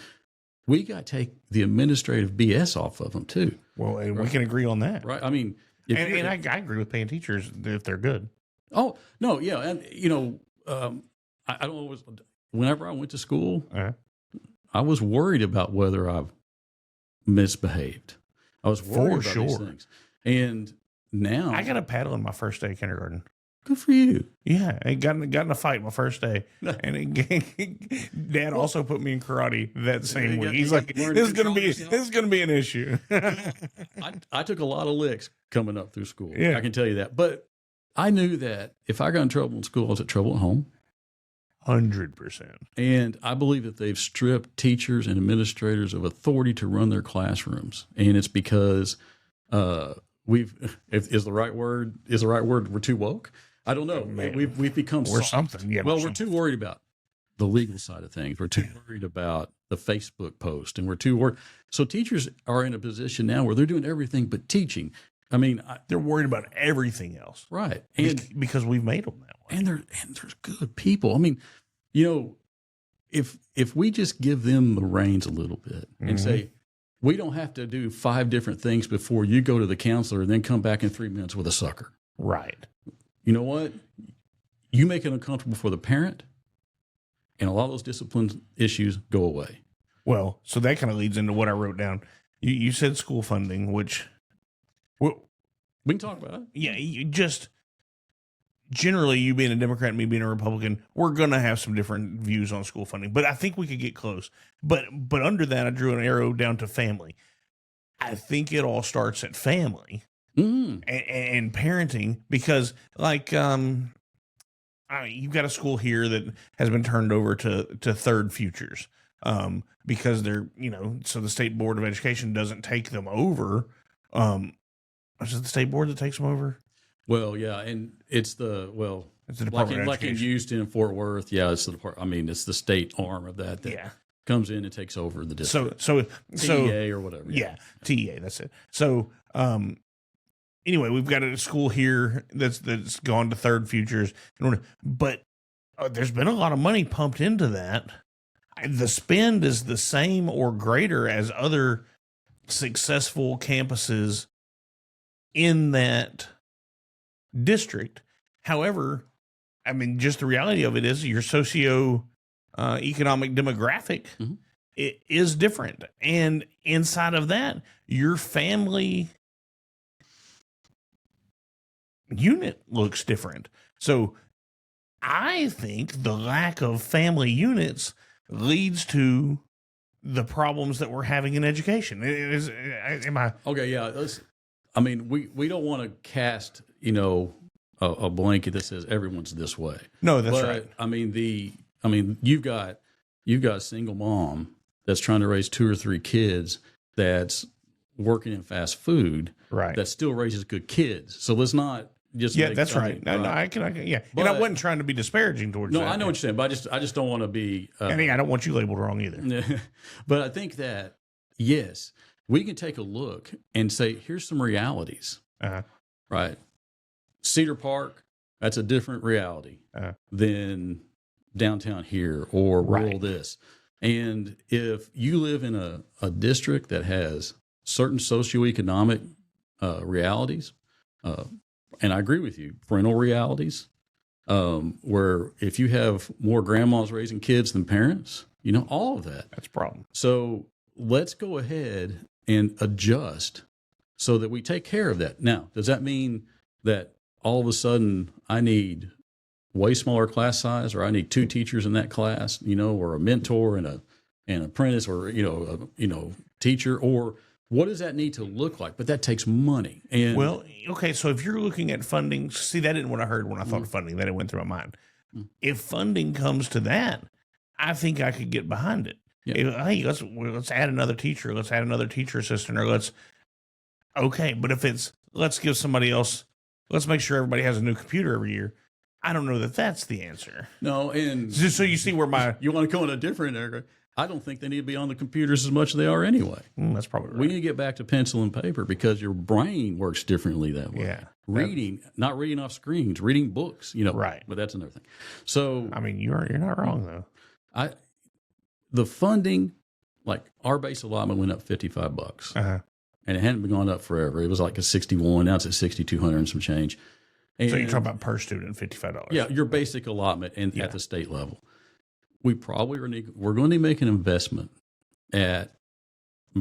we got to take the administrative BS off of them, too. Well, and we can agree on that. Right. I mean, I agree with paying teachers if they're good. Oh, no, yeah. And, I don't always, whenever I went to school, I was worried about whether I've misbehaved. I was worried about these things. And now I got a paddle in my first day of kindergarten. Good for you. Yeah, I got in a fight my first day, and Dad also put me in karate that same week. He's like, "This is gonna be an issue." I took a lot of licks coming up through school. Yeah. I can tell you that. But I knew that if I got in trouble in school, I was in trouble at home. 100%. And I believe that they've stripped teachers and administrators of authority to run their classrooms, and it's because is the right word we're too woke. I don't know. Man. We've become or something. Yeah. Well, we're too worried about the legal side of things. We're too worried about the Facebook post, and we're too worried. So teachers are in a position now where they're doing everything but teaching. I mean, they're worried about everything else, right? And because we've made them that way, and they're good people. I mean, if we just give them the reins a little bit and say, we don't have to do 5 different things before you go to the counselor and then come back in 3 minutes with a sucker. Right. You know what? You make it uncomfortable for the parent, and a lot of those discipline issues go away. Well, so that kind of leads into what I wrote down. You said school funding, which we can talk about it. Yeah, you just generally, you being a Democrat and me being a Republican, we're going to have some different views on school funding, but I think we could get close. But under that, I drew an arrow down to family. I think it all starts at family. And parenting, because you've got a school here that has been turned over to Third Futures because they're, so the State Board of Education doesn't take them over. Is it the state board that takes them over? Well, yeah, and it's the Department of like in Education. Houston and Fort Worth. Yeah, it's the Department. I mean, it's the state arm of that. Yeah. comes in and takes over the district. So TEA or whatever. Yeah, TEA, that's it. So anyway, we've got a school here that's gone to Third Futures, but there's been a lot of money pumped into that. The spend is the same or greater as other successful campuses in that district. However, I mean, just the reality of it is your economic demographic it is different. And inside of that, your family unit looks different. So I think the lack of family units leads to the problems that we're having in education. Am I okay? Yeah. I mean, we don't want to cast, a blanket that says everyone's this way. No, that's right. I mean, you've got a single mom that's trying to raise 2 or 3 kids that's working in fast food, right? That still raises good kids. So let's not just that's right. No, I can yeah. But, and I wasn't trying to be disparaging towards. No, that. I know what you're saying, but I just don't want to be. I don't want you labeled wrong either. But I think that yes, we can take a look and say here's some realities, right? Cedar Park, that's a different reality than downtown here or rural this. And if you live in a district that has certain socioeconomic realities, and I agree with you, parental realities, where if you have more grandmas raising kids than parents, all of that. That's a problem. So let's go ahead and adjust so that we take care of that. Now, does that mean that all of a sudden I need way smaller class size, or I need 2 teachers in that class, or a mentor and an apprentice, or teacher, or what does that need to look like? But that takes money. And well, okay, so if you're looking at funding, see, that isn't what I heard when I thought of funding. That it went through my mind. If funding comes to that, I think I could get behind it. Yeah. Hey, let's add another teacher. Let's add another teacher assistant, or but if it's let's give somebody else. Let's make sure everybody has a new computer every year. I don't know that that's the answer. No, and just so you see where you want to go in a different area. I don't think they need to be on the computers as much as they are anyway. That's probably right. We need to get back to pencil and paper because your brain works differently that way. Yeah. Not reading off screens, reading books, Right. But that's another thing. So I mean, you're not wrong though. The funding, like our base allotment went up $55. And it hadn't been going up forever. It was like a 61. Now it's at 6,200 and some change. And so you're talking about per student, $55. Yeah, your basic allotment at the state level. We're going to make an investment at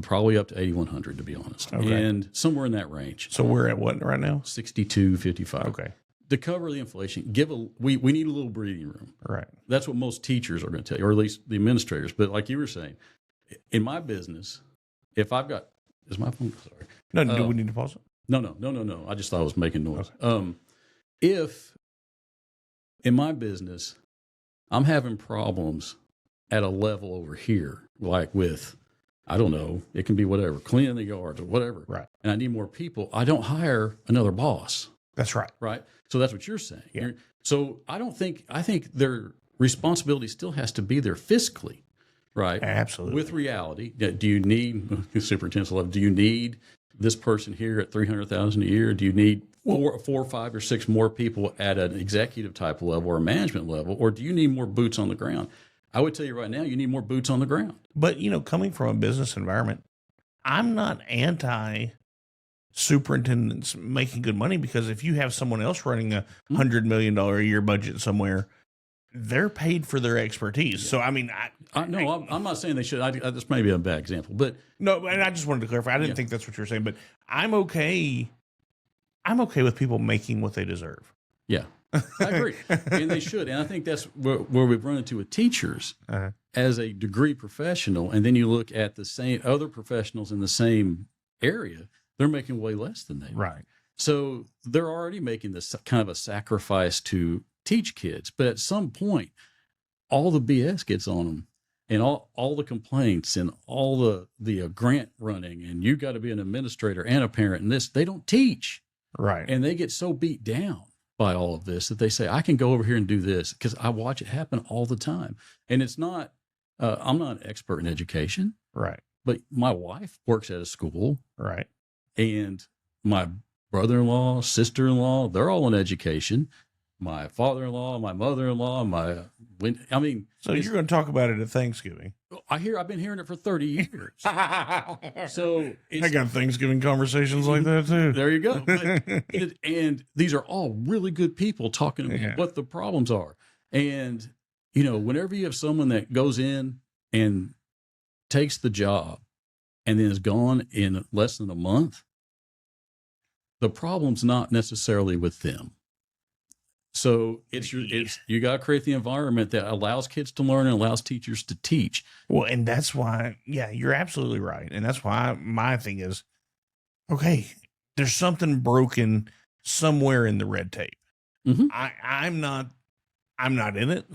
probably up to 8,100, to be honest, and somewhere in that range. So we're at what right now? 62.55. Okay. To cover the inflation, we need a little breathing room. Right. That's what most teachers are going to tell you, or at least the administrators. But like you were saying, in my business, if I've got is my phone sorry? No, do we need to pause it? No. I just thought I was making noise. Okay. If in my business I'm having problems at a level over here, like with, I don't know, it can be whatever, cleaning the yards or whatever. Right. And I need more people. I don't hire another boss. That's right. Right. So that's what you're saying. Yeah. So I think their responsibility still has to be there fiscally. Right. Absolutely. With reality, do you need superintendent's level? Do you need this person here at $300,000 a year? Do you need four, 5, or 6 more people at an executive type level or a management level, or do you need more boots on the ground? I would tell you right now, you need more boots on the ground. But coming from a business environment, I'm not anti superintendents making good money, because if you have someone else running a $100 million a year budget somewhere, they're paid for their expertise. Yeah. So, I mean, I'm not saying they should. This may be a bad example, but no. And I just wanted to clarify. I didn't think that's what you were saying, but I'm okay. I'm okay with people making what they deserve. Yeah, I agree, and they should. And I think that's where we've run into with teachers as a degree professional, and then you look at the same other professionals in the same area. They're making way less than they. Right. So they're already making this kind of a sacrifice to teach kids, but at some point all the BS gets on them, and all the complaints and all the grant running, and you got to be an administrator and a parent, and they don't teach, right? And they get so beat down by all of this that they say, I can go over here and do this, because I watch it happen all the time. And it's not I'm not an expert in education, Right. but my wife works at a school, Right. and my brother-in-law, sister-in-law, they're all in education. My father-in-law, my mother-in-law, So you're going to talk about it at Thanksgiving. I've been hearing it for 30 years. So I got Thanksgiving conversations like that too. There you go. But and these are all really good people talking about what the problems are. And, whenever you have someone that goes in and takes the job and then is gone in less than a month, the problem's not necessarily with them. So you got to create the environment that allows kids to learn and allows teachers to teach. Well, and that's why, you're absolutely right. And that's why my thing is, okay, there's something broken somewhere in the red tape. Mm-hmm. I'm not in it.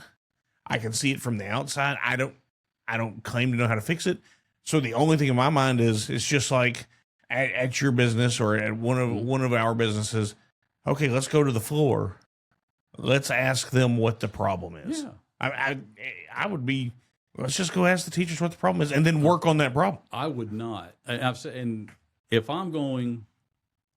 I can see it from the outside. I don't claim to know how to fix it. So the only thing in my mind is, it's just like at your business or at one of our businesses. Okay, let's go to the floor. Let's ask them what the problem is. Yeah. I would be, let's just go ask the teachers what the problem is and then work on that problem. I would not. I've said, and if I'm going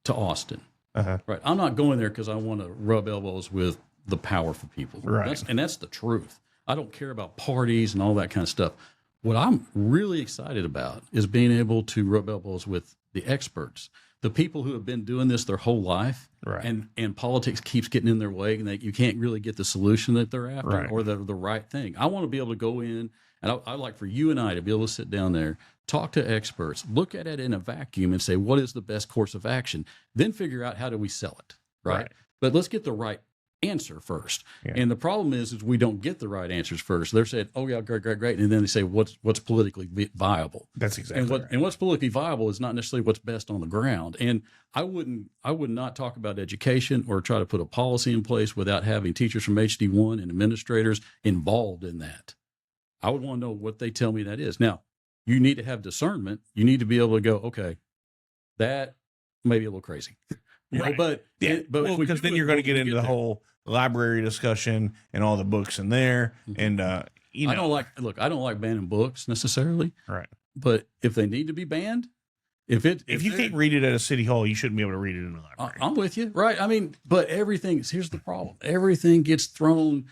to Austin, right, I'm not going there because I want to rub elbows with the powerful people. Right. That's the truth. I don't care about parties and all that kind of stuff. What I'm really excited about is being able to rub elbows with the experts, the people who have been doing this their whole life. Right. And politics keeps getting in their way, and you can't really get the solution that they're after or the right thing. I want to be able to go in, and I'd like for you and I to be able to sit down there, talk to experts, look at it in a vacuum and say, what is the best course of action? Then figure out, how do we sell it, right? But let's get the right answer first. Yeah. And the problem is we don't get the right answers first. They're saying, oh yeah, great. And then they say, what's politically viable? That's exactly right. And what's politically viable is not necessarily what's best on the ground. And I would not talk about education or try to put a policy in place without having teachers from HD1 and administrators involved in that. I would want to know what they tell me that is. Now, you need to have discernment. You need to be able to go, okay, that may be a little crazy. Right. But because then you're going to get into the whole library discussion and all the books in there. And, I don't like banning books necessarily. Right. But if they need to be banned, if you can't read it at a city hall, you shouldn't be able to read it in a library. I'm with you. Right. I mean, but here's the problem. Everything gets thrown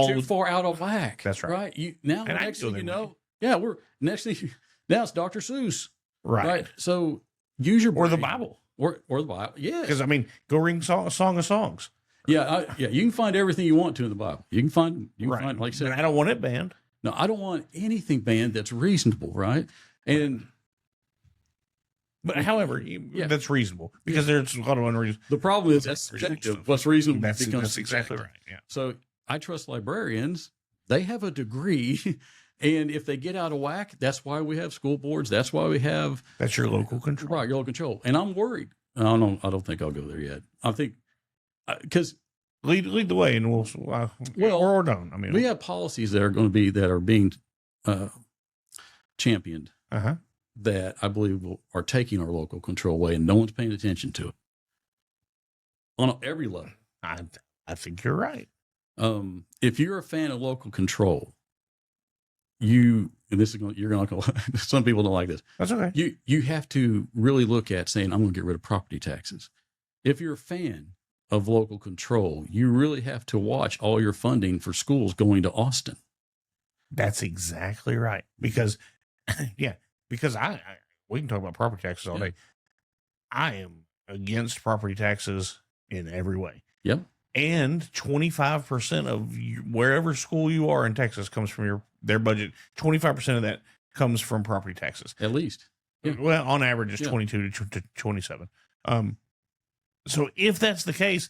too far out of whack. That's right. Right. Next thing you know, now it's Dr. Seuss. Right. So use your brain. Or the Bible. Or the Bible, yes. Because go ring Song of Songs. Yeah, you can find everything you want to in the Bible. You can find, like I said. But I don't want it banned. No, I don't want anything banned that's reasonable, right? But however, that's reasonable because there's a lot of unreasonable. The problem is that's subjective. What's reasonable that's exactly right. Yeah. So I trust librarians. They have a degree. And if they get out of whack, that's why we have school boards. That's why we have. That's your local control. Right, your local control. And I'm worried. I don't think I'll go there yet. I think because lead the way, and we'll or don't. I mean, we have policies that are being championed that I believe are taking our local control away, and no one's paying attention to it on every level. I think you're right. If you're a fan of local control. You're going to some people don't like this. That's okay. You have to really look at saying, I'm going to get rid of property taxes. If you're a fan of local control, you really have to watch all your funding for schools going to Austin. That's exactly right. Because we can talk about property taxes all day. I am against property taxes in every way. Yep. And 25% of wherever school you are in Texas comes from their budget. 25% of that comes from property taxes. At least. Yeah. Well, on average, it's 22 to 27. So if that's the case,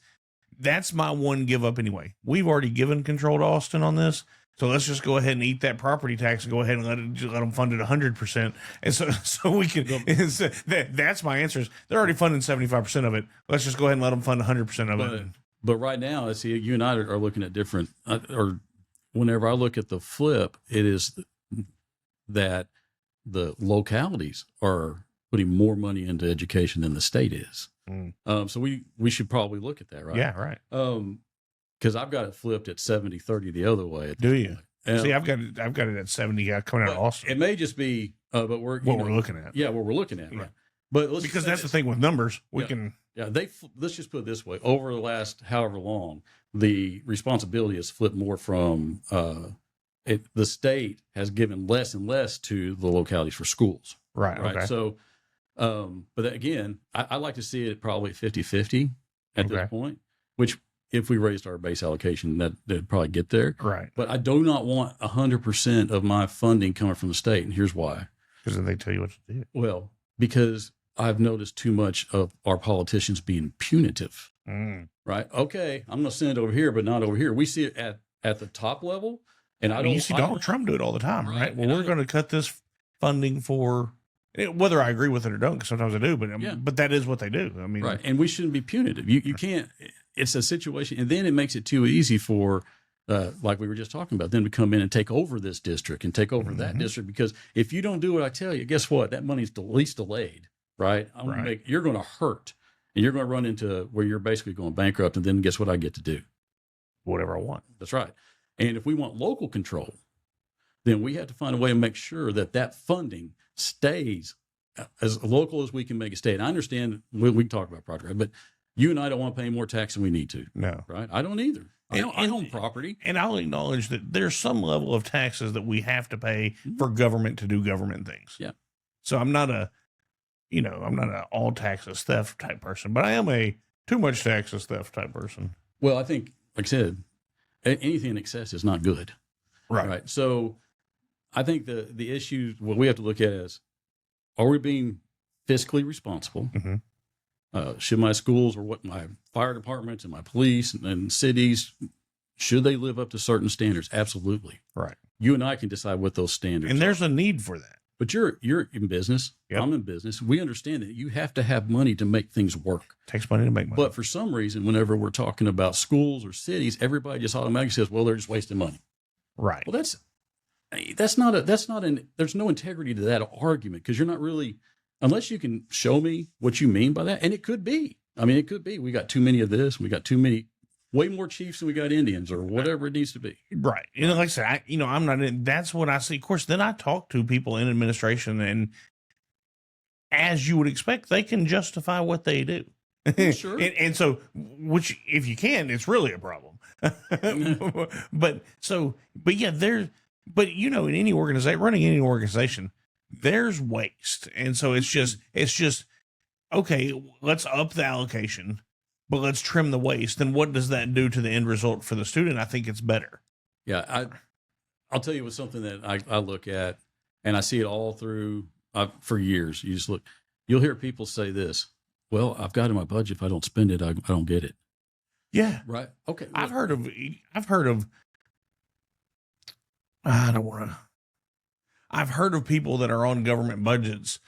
that's my one give up anyway. We've already given control to Austin on this. So let's just go ahead and eat that property tax and go ahead and let them fund it 100%. And so we can, that's my answer is they're already funding 75% of it. Let's just go ahead and let them fund 100% of it. But right now, see, you and I are looking at different, or whenever I look at the flip, it is that the localities are putting more money into education than the state is. So we should probably look at that, right? Yeah, right. Because I've got it flipped at 70-30 the other way. Do you? See, I've got it at 70 coming out of Austin. It may just be, but we're looking at. Yeah, what we're looking at, yeah. right? But because that's the thing with numbers, we can. Yeah, let's just put it this way: over the last however long, the responsibility has flipped more from the state has given less and less to the localities for schools. Right. Okay. So, but again, I like to see it probably 50-50 at this point, which if we raised our base allocation, that'd probably get there. Right. But I do not want 100% of my funding coming from the state. And here's why. Because then they tell you what to do. Well, because I've noticed too much of our politicians being punitive. Right. Okay. I'm going to send it over here, but not over here. We see it at the top level. And you see Donald Trump do it all the time, right? Well, we're going to cut this funding for, whether I agree with it or don't, because sometimes I do, but that is what they do. I mean, right. And we shouldn't be punitive. You can't, it's a situation. And then it makes it too easy for, like we were just talking about, them to come in and take over this district and take over that district. Because if you don't do what I tell you, guess what? That money's at least delayed, right? You're going to hurt, and you're going to run into where you're basically going bankrupt. And then guess what I get to do? Whatever I want. That's right. And if we want local control, then we have to find a way to make sure that funding stays as local as we can make it stay. And I understand we can talk about project, but you and I don't want to pay more tax than we need to. No. Right? I don't either. I own property. And I'll acknowledge that there's some level of taxes that we have to pay for government to do government things. Yeah. So I'm not a all taxes theft type person, but I am a too much taxes theft type person. Well, I think, like I said, anything in excess is not good. Right. So I think the issue, what we have to look at is, are we being fiscally responsible? Should my schools or what my fire departments and my police and cities, should they live up to certain standards? Absolutely. Right. You and I can decide what those standards and there's a need for that. But you're in business. Yep. I'm in business. We understand that you have to have money to make things work. It takes money to make money. But for some reason, whenever we're talking about schools or cities, everybody just automatically says, well, they're just wasting money. Right. Well, there's no integrity to that argument, because you're not really, unless you can show me what you mean by that. And it could be, we got too many of this. We got too many, way more chiefs than we got Indians, or whatever it needs to be. Right. Like I said, I'm not in, that's what I see. Of course, then I talk to people in administration, and as you would expect, they can justify what they do. Sure. and so, which, if you can, it's really a problem. but in any organization, running any organization, there's waste. And so it's just, okay, let's up the allocation, but let's trim the waste. And what does that do to the end result for the student? I think it's better. Yeah. I'll tell you what's something that I look at, and I see it all through for years. You just look, you'll hear people say this, well, I've got it in my budget. If I don't spend it, I don't get it. Yeah. Right. Okay. I've heard of, I've heard of people that are on government budgets,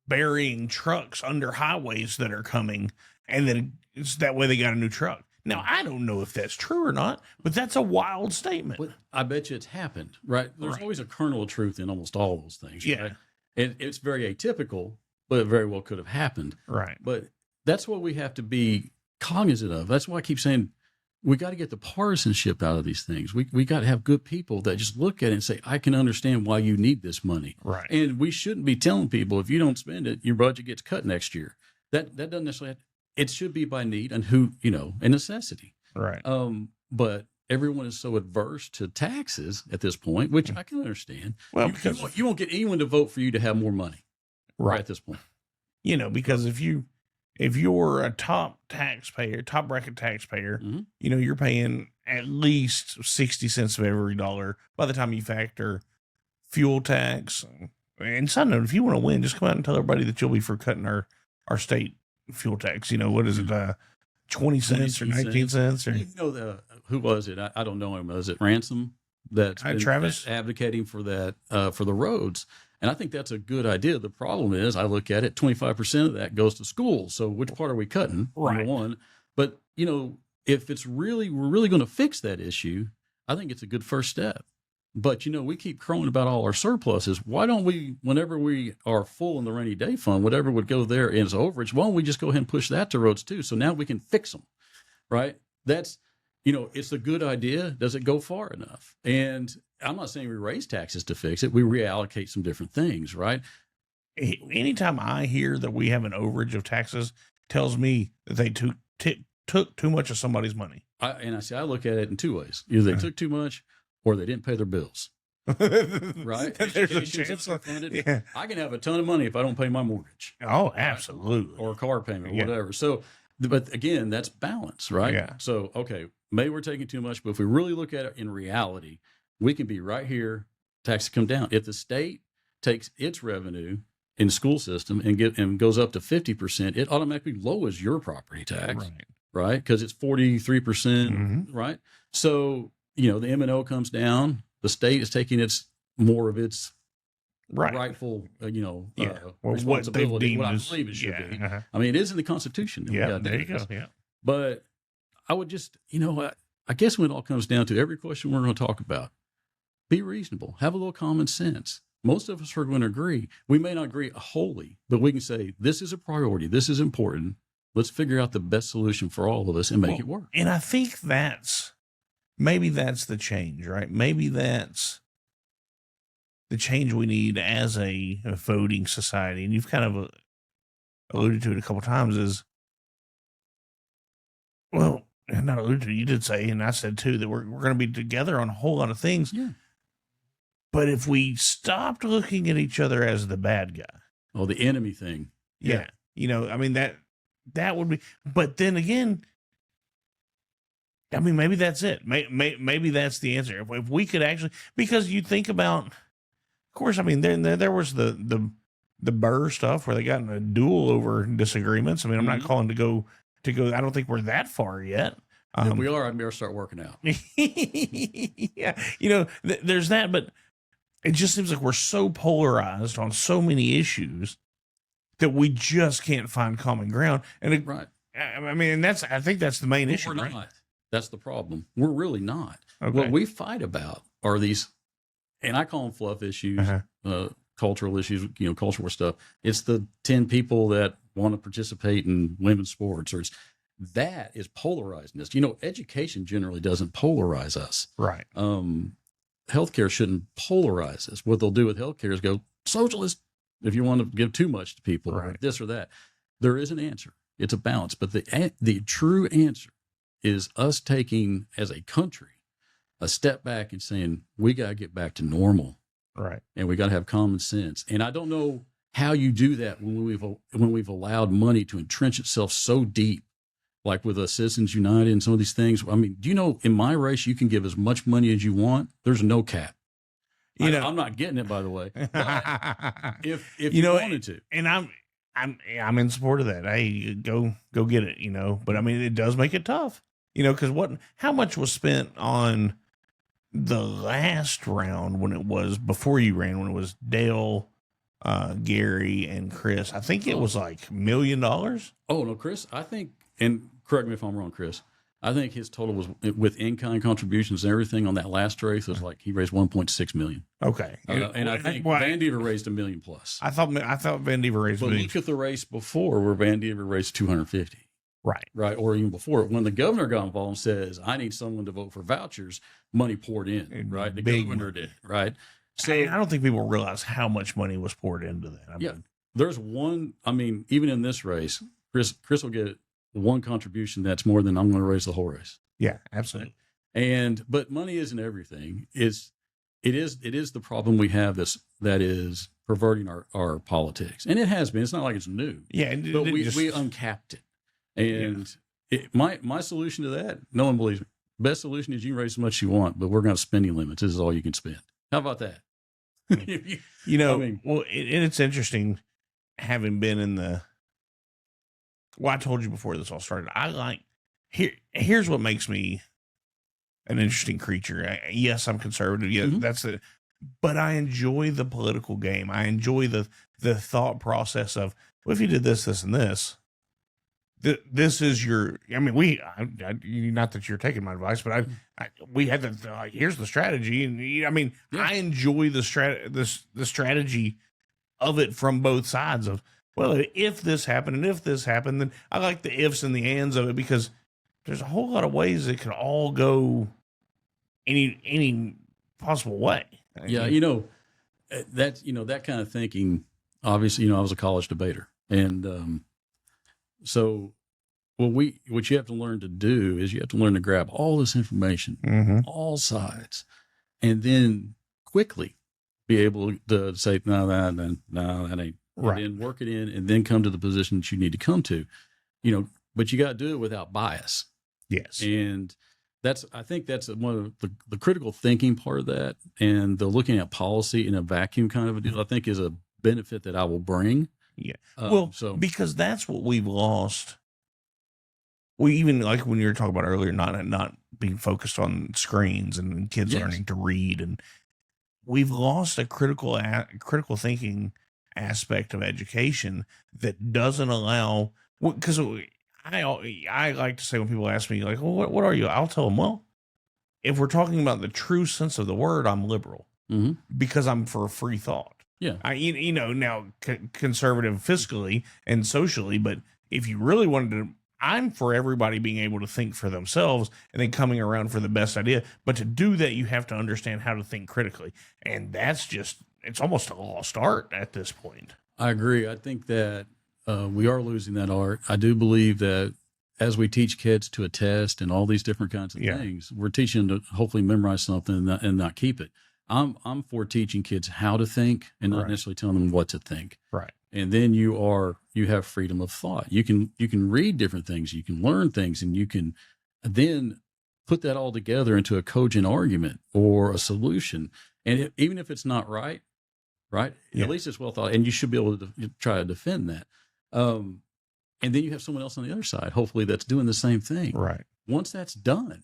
burying trucks under highways that are coming, and then it's that way they got a new truck. Now, I don't know if that's true or not, but that's a wild statement. Well, I bet you it's happened, right? There's always a kernel of truth in almost all those things. Yeah. Right? And it's very atypical, but it very well could have happened. Right. But that's what we have to be cognizant of. That's why I keep saying we got to get the partisanship out of these things. We got to have good people that just look at it and say, I can understand why you need this money. Right. And we shouldn't be telling people, if you don't spend it, your budget gets cut next year. That doesn't necessarily, it should be by need and and necessity. Right. But everyone is so adverse to taxes at this point, which I can understand. Well, you won't get anyone to vote for you to have more money. Right at this point. Because if you're a top bracket taxpayer, you're paying at least 60 cents of every dollar by the time you factor fuel tax. And side note, if you want to win, just come out and tell everybody that you'll be for cutting our state fuel tax. What is it? 20 cents or 19 cents? Or who was it? I don't know him. Was it Ransom? That's Travis advocating for that, for the roads. And I think that's a good idea. The problem is, I look at it, 25% of that goes to schools. So which part are we cutting? Right. Number one. But, if we're really going to fix that issue, I think it's a good first step. But, we keep crowing about all our surpluses. Why don't we, whenever we are full in the rainy day fund, whatever would go there as overage, why don't we just go ahead and push that to roads too? So now we can fix them, right? it's a good idea. Does it go far enough? And I'm not saying we raise taxes to fix it. We reallocate some different things, right? Anytime I hear that we have an overage of taxes, tells me that they took too much of somebody's money. I look at it in two ways. Either they took too much or they didn't pay their bills. Right? There's a chance. Yeah. I can have a ton of money if I don't pay my mortgage. Oh, absolutely. Or a car payment, or whatever. So, but again, that's balance, right? Yeah. So, okay, maybe we're taking too much, but if we really look at it in reality, we can be right here, taxes come down. If the state takes its revenue in the school system and goes up to 50%, it automatically lowers your property tax, right? Because it's 43%, right? So, the M&O comes down. The state is taking more of its rightful, responsibility. What I believe it should be. I mean, it is in the Constitution. Yeah, there you go. Yeah. But I would just, I guess when it all comes down to every question we're going to talk about, be reasonable, have a little common sense. Most of us are going to agree. We may not agree wholly, but we can say, this is a priority. This is important. Let's figure out the best solution for all of us and make it work. And I think maybe that's the change, right? Maybe that's the change we need as a voting society. And you've kind of alluded to it a couple of times is, well, not alluded to, you did say, and I said too, that we're going to be together on a whole lot of things. Yeah. But if we stopped looking at each other as the bad guy. Oh, the enemy thing. Yeah. I mean, that would be, but then again, I mean, maybe that's it. Maybe that's the answer. If we could actually, because you think about, of course, I mean, there was the Burr stuff where they got in a duel over disagreements. I mean, I'm not calling to go. I don't think we're that far yet. If we are, I'd better start working out. Yeah. There's that, but it just seems like we're so polarized on so many issues that we just can't find common ground. And right. I mean, I think that's the main issue. We're not. That's the problem. We're really not. Okay. What we fight about are these, and I call them fluff issues, cultural issues, cultural stuff. It's the 10 people that want to participate in women's sports, that is polarizing us. Education generally doesn't polarize us. Right. Healthcare shouldn't polarize us. What they'll do with healthcare is go socialist if you want to give too much to people, or this or that. There is an answer. It's a balance. But the true answer is us taking, as a country, a step back and saying, we got to get back to normal. Right. And we got to have common sense. And I don't know how you do that when we've allowed money to entrench itself so deep, like with Citizens United and some of these things. I mean, do you know, in my race, you can give as much money as you want. There's no cap. I'm not getting it, by the way. But if you wanted to. And I'm in support of that. Hey, go get it, But I mean, it does make it tough, because how much was spent on the last round when it was before you ran, when it was Dale, Gary, and Chris? I think it was like $1 million. Oh no, Chris, I think, and correct me if I'm wrong, Chris, I think his total was, with in-kind contributions and everything on that last race, was like he raised $1.6 million. Okay, and I think Van Deaver raised $1 million plus. I thought Van Deaver raised. But look at the race before, where Van Deaver raised $250. Right, or even before, when the governor got involved and says, "I need someone to vote for vouchers," money poured in. Right, the governor did. Right. So I don't think people realize how much money was poured into that. I mean, there's one. I mean, even in this race, Chris will get one contribution that's more than I'm going to raise the whole race. Yeah, absolutely. But money isn't everything. It is the problem we have that is perverting our politics, and it has been. It's not like it's new. Yeah, but we uncapped it, and my solution to that, no one believes me. Best solution is you raise as much as you want, but we're going to have spending limits. This is all you can spend. How about that? It's interesting having been in the. Well, I told you before this all started. Here's what makes me an interesting creature. Yes, I'm conservative. Yeah, that's it. But I enjoy the political game. I enjoy the thought process of, well, if you did this, this, and this, this is your. I mean, not that you're taking my advice, but we had to. Here's the strategy, and I mean, I enjoy the strategy of it from both sides of. Well, if this happened and if this happened, then I like the ifs and the ands of it, because there's a whole lot of ways it could all go any possible way. Yeah, that kind of thinking. Obviously, I was a college debater, and so what you have to learn to do is you have to learn to grab all this information, all sides, and then quickly be able to say, no, that ain't right. And then work it in, and then come to the position that you need to come to, but you got to do it without bias. Yes. And I think that's one of the critical thinking part of that, and the looking at policy in a vacuum kind of a deal, I think is a benefit that I will bring. Yeah. Because that's what we've lost. We even, like when you were talking about earlier, not being focused on screens and kids learning to read, and we've lost a critical thinking aspect of education that doesn't allow. Because I like to say, when people ask me, like, well, what are you? I'll tell them, well, if we're talking about the true sense of the word, I'm liberal because I'm for free thought. Yeah, now conservative fiscally and socially, but if you really wanted to. I'm for everybody being able to think for themselves and then coming around for the best idea. But to do that, you have to understand how to think critically. And that's it's almost a lost art at this point. I agree. I think that we are losing that art. I do believe that as we teach kids to a test and all these different kinds of things, we're teaching them to hopefully memorize something and not keep it. I'm for teaching kids how to think and not necessarily telling them what to think. Right. And then you have freedom of thought. You can read different things, you can learn things, and you can then put that all together into a cogent argument or a solution. And even if it's not right, at least it's well thought, and you should be able to try to defend that. And then you have someone else on the other side, hopefully, that's doing the same thing. Right. Once that's done,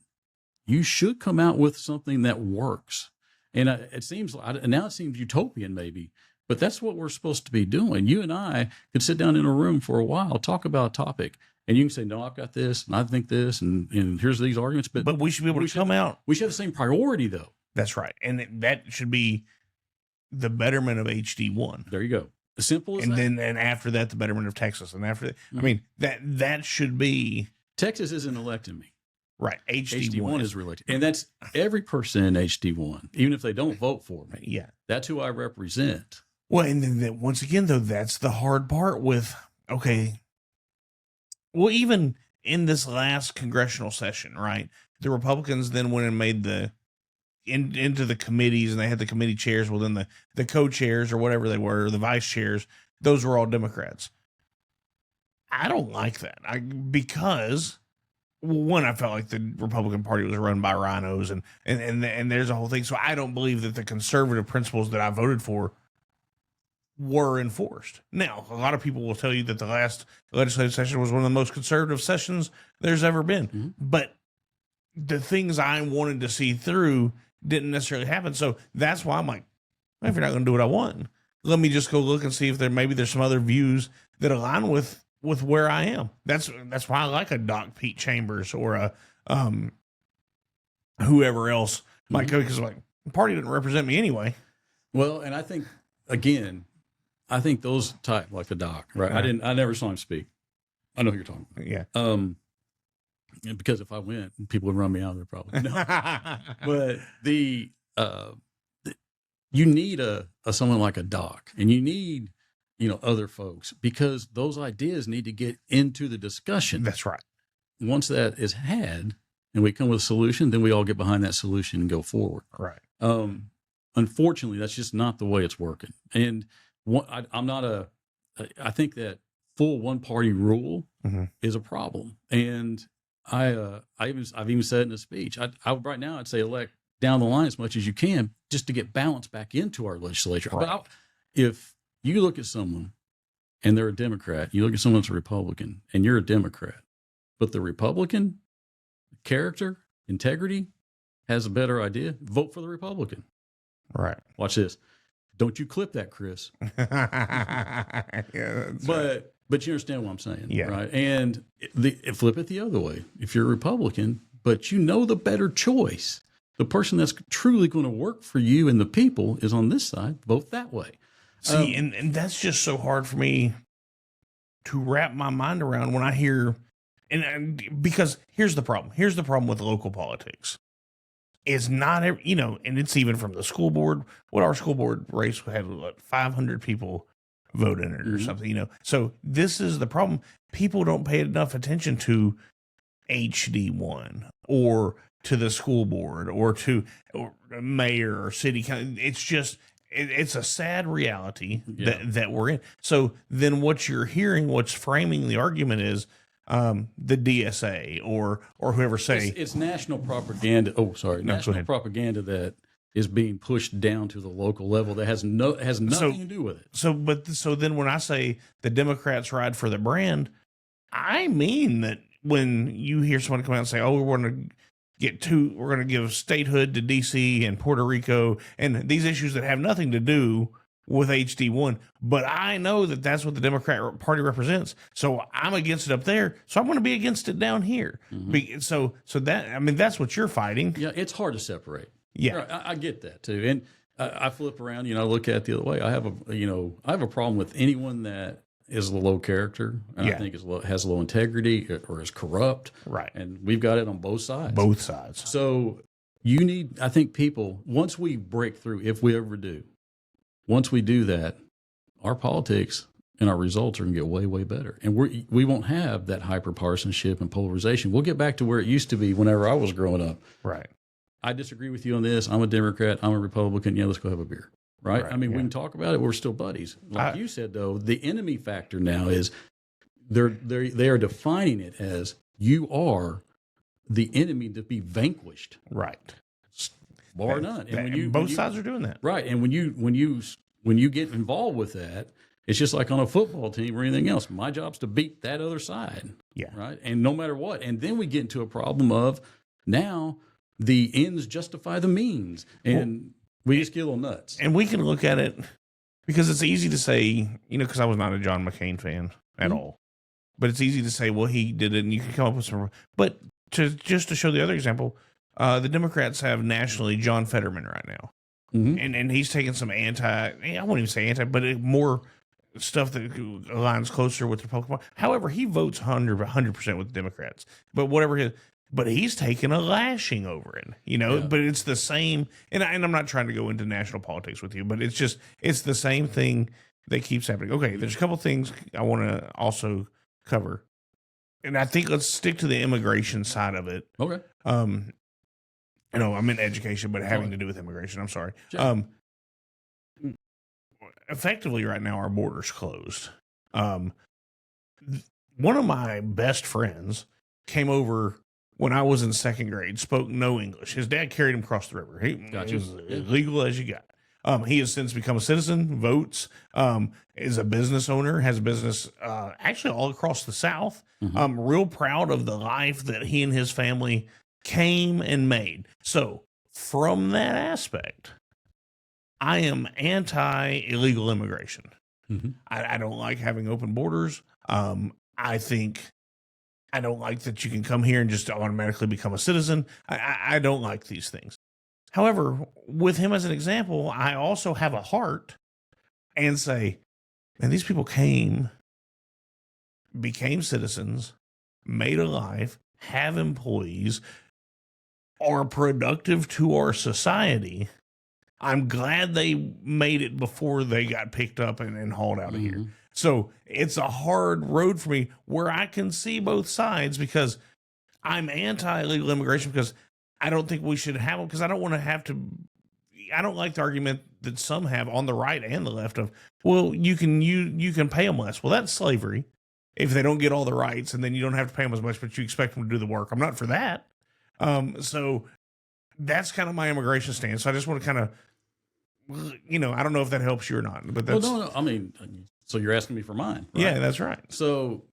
you should come out with something that works. And now it seems utopian, maybe. But that's what we're supposed to be doing. You and I could sit down in a room for a while, talk about a topic, and you can say, no, I've got this, and I think this, and here's these arguments. But we should be able to come out. We should have the same priority, though. That's right. And that should be the betterment of HD1. There you go. As simple as that. And then after that, the betterment of Texas. And after that, I mean, that should be. Texas isn't electing me. Right. HD1 is reelected. And that's every person in HD1, even if they don't vote for me. Yeah. That's who I represent. Well, and then once again, though, that's the hard part with, well, even in this last congressional session, right, the Republicans then went and made into the committees, and they had the committee chairs. Well, then the co-chairs or whatever they were, or the vice chairs, those were all Democrats. I don't like that. Because one, I felt like the Republican Party was run by rhinos, and there's a whole thing. So I don't believe that the conservative principles that I voted for were enforced. Now, a lot of people will tell you that the last legislative session was one of the most conservative sessions there's ever been. But the things I wanted to see through didn't necessarily happen. So that's why I'm like, if you're not going to do what I want, let me just go look and see if there's some other views that align with where I am. That's why I like a Doc Pete Chambers or a whoever else might go, because the party didn't represent me anyway. Well, and I think, again, those type, like the Doc, right? I never saw him speak. I know who you're talking about. Yeah. Because if I went, people would run me out of there probably. No. But you need someone like a Doc, and you need, other folks, because those ideas need to get into the discussion. That's right. Once that is had and we come with a solution, then we all get behind that solution and go forward. Right. Unfortunately, that's just not the way it's working. And I think that full one party rule is a problem. And I've even said in a speech, right now I'd say elect down the line as much as you can, just to get balance back into our legislature. Right. But if you look at someone and they're a Democrat, you look at someone that's a Republican and you're a Democrat, but the Republican character, integrity has a better idea, vote for the Republican. Right. Watch this. Don't you clip that, Chris. Yeah, but you understand what I'm saying. Yeah. Right. And flip it the other way. If you're a Republican, but you know the better choice, the person that's truly going to work for you and the people is on this side, vote that way. See, and that's just so hard for me to wrap my mind around when I hear And because here's the problem. Here's the problem with local politics. Is not every, and it's even from the school board. What our school board race had 500 people vote in it or something, So this is the problem. People don't pay enough attention to HD1 or to the school board or to mayor or city county. It's just, it's a sad reality that we're in. So then what you're hearing, what's framing the argument is, the DSA or whoever say it's national propaganda. Oh, sorry, national propaganda that is being pushed down to the local level that has nothing to do with it. So then when I say the Democrats ride for the brand, I mean that when you hear someone come out and say, "Oh, we're going to give statehood to DC and Puerto Rico," and these issues that have nothing to do with HD1, but I know that that's what the Democrat Party represents. So I'm against it up there. So I'm going to be against it down here. So that's what you're fighting. Yeah, it's hard to separate. Yeah, I get that too. And I flip around, I look at it the other way. I have a problem with anyone that is a low character, and I think has low integrity or is corrupt. Right. And we've got it on both sides. Both sides. So I think people, once we break through, if we ever do, once we do that, our politics and our results are going to get way, way better. And we won't have that hyper-partisanship and polarization. We'll get back to where it used to be whenever I was growing up. Right. I disagree with you on this. I'm a Democrat. I'm a Republican. Yeah, let's go have a beer. Right? I mean, we can talk about it. We're still buddies. Like you said, though, the enemy factor now is they are defining it as you are the enemy to be vanquished. Right. Bar none. And both sides are doing that. Right. And when you get involved with that, it's just like on a football team or anything else. My job's to beat that other side. Yeah. Right. And no matter what. And then we get into a problem of now the ends justify the means. And we just get a little nuts. And we can look at it because it's easy to say, because I was not a John McCain fan at all. But it's easy to say, well, he did it, and you can come up with some. But just to show the other example, the Democrats have nationally John Fetterman right now. And he's taking some I won't even say but more stuff that aligns closer with the Republican Party. However, he votes 100% with the Democrats. But he's taking a lashing over it, but it's the same. And I'm not trying to go into national politics with you, but it's the same thing that keeps happening. Okay, there's a couple things I want to also cover. And I think let's stick to the immigration side of it. Okay. I'm in education, but having to do with immigration. I'm sorry. Sure. Effectively, right now, our border's closed. One of my best friends came over when I was in second grade, spoke no English. His dad carried him across the river. He was as legal as you got. He has since become a citizen, votes, is a business owner, has a business actually all across the South. I'm real proud of the life that he and his family came and made. So from that aspect, I am anti-illegal immigration. I don't like having open borders. I don't like that you can come here and just automatically become a citizen. I don't like these things. However, with him as an example, I also have a heart and say, man, these people became citizens, made a life, have employees, are productive to our society. I'm glad they made it before they got picked up and hauled out of here. So it's a hard road for me where I can see both sides because I'm anti-illegal immigration because I don't think we should have them because I don't want to have to. I don't like the argument that some have on the right and the left of, well, you can pay them less. Well, that's slavery if they don't get all the rights and then you don't have to pay them as much, but you expect them to do the work. I'm not for that. So that's kind of my immigration stance. So I just want to kind of, I don't know if that helps you or not, but that's. Well, no. I mean, so you're asking me for mine. Right? Yeah, that's right. So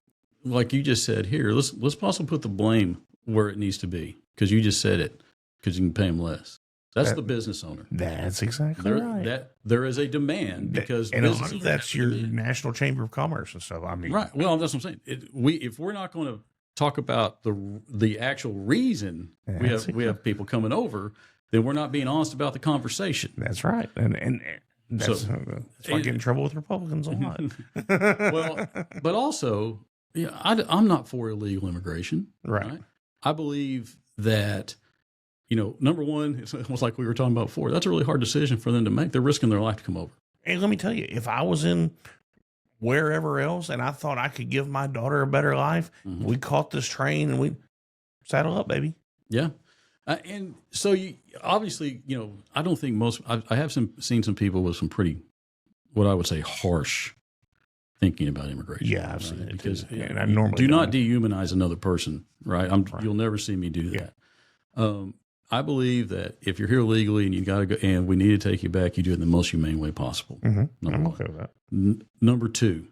like you just said here, let's possibly put the blame where it needs to be because you just said it because you can pay them less. That's the business owner. That's exactly right. There is a demand because and a lot of that's your National Chamber of Commerce and stuff. I mean, right. Well, that's what I'm saying. If we're not going to talk about the actual reason we have people coming over, then we're not being honest about the conversation. That's right. And that's why I get in trouble with Republicans a lot. Well, but also Yeah, I'm not for illegal immigration. Right. I believe that, number one, it's almost like we were talking about before. That's a really hard decision for them to make. They're risking their life to come over. And let me tell you, if I was in wherever else and I thought I could give my daughter a better life, we caught this train and we saddle up, baby. Yeah. And so obviously, I don't think I have seen some people with some pretty, what I would say, harsh thinking about immigration. Yeah, I've seen it because and I normally do not dehumanize another person, right? You'll never see me do that. Yeah. I believe that if you're here legally and you got to go, and we need to take you back, you do it in the most humane way possible. I'm okay with that. Number two,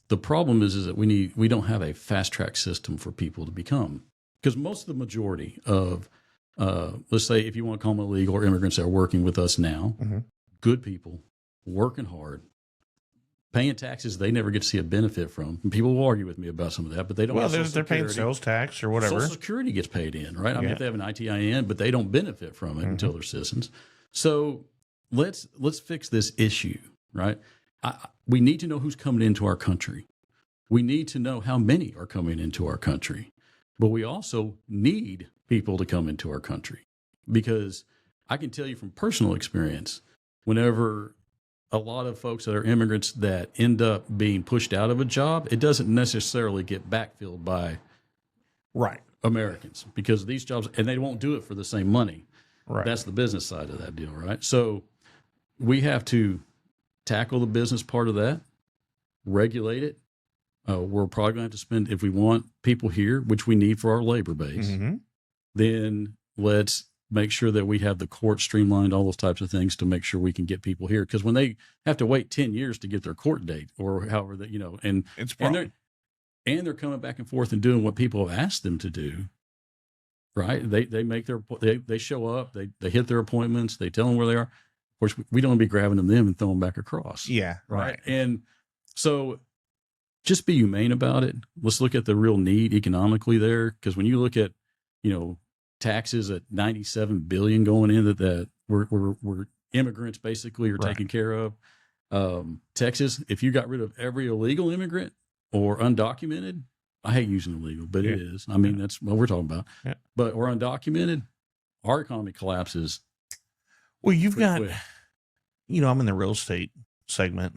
the problem is that we don't have a fast track system for people to become, because most of the majority of, let's say, if you want to call them illegal or immigrants that are working with us now, good people, working hard, paying taxes they never get to see a benefit from. And people will argue with me about some of that, but they don't. Well, they're paying sales tax or whatever. Social Security gets paid in, right? I mean, if they have an ITIN, but they don't benefit from it until they're citizens. So let's fix this issue, right? We need to know who's coming into our country. We need to know how many are coming into our country, but we also need people to come into our country, because I can tell you from personal experience, whenever a lot of folks that are immigrants that end up being pushed out of a job, it doesn't necessarily get backfilled by Americans, because these jobs, and they won't do it for the same money. Right. That's the business side of that deal, right? So we have to tackle the business part of that, regulate it. We're probably going to have to spend, if we want people here, which we need for our labor base, then let's make sure that we have the court streamlined, all those types of things to make sure we can get people here. Because when they have to wait 10 years to get their court date or however that, and they're coming back and forth and doing what people have asked them to do, right? They make they show up, they hit their appointments, they tell them where they are. Of course, we don't want to be grabbing them and throwing them back across. Yeah. Right. And so just be humane about it. Let's look at the real need economically there. Because when you look at, taxes at $97 billion going in that we're immigrants basically are taken care of. Texas, if you got rid of every illegal immigrant or undocumented, I hate using illegal, but it is. I mean, that's what we're talking about. Yeah. But or undocumented, our economy collapses. Well, you've got, quick. I'm in the real estate segment.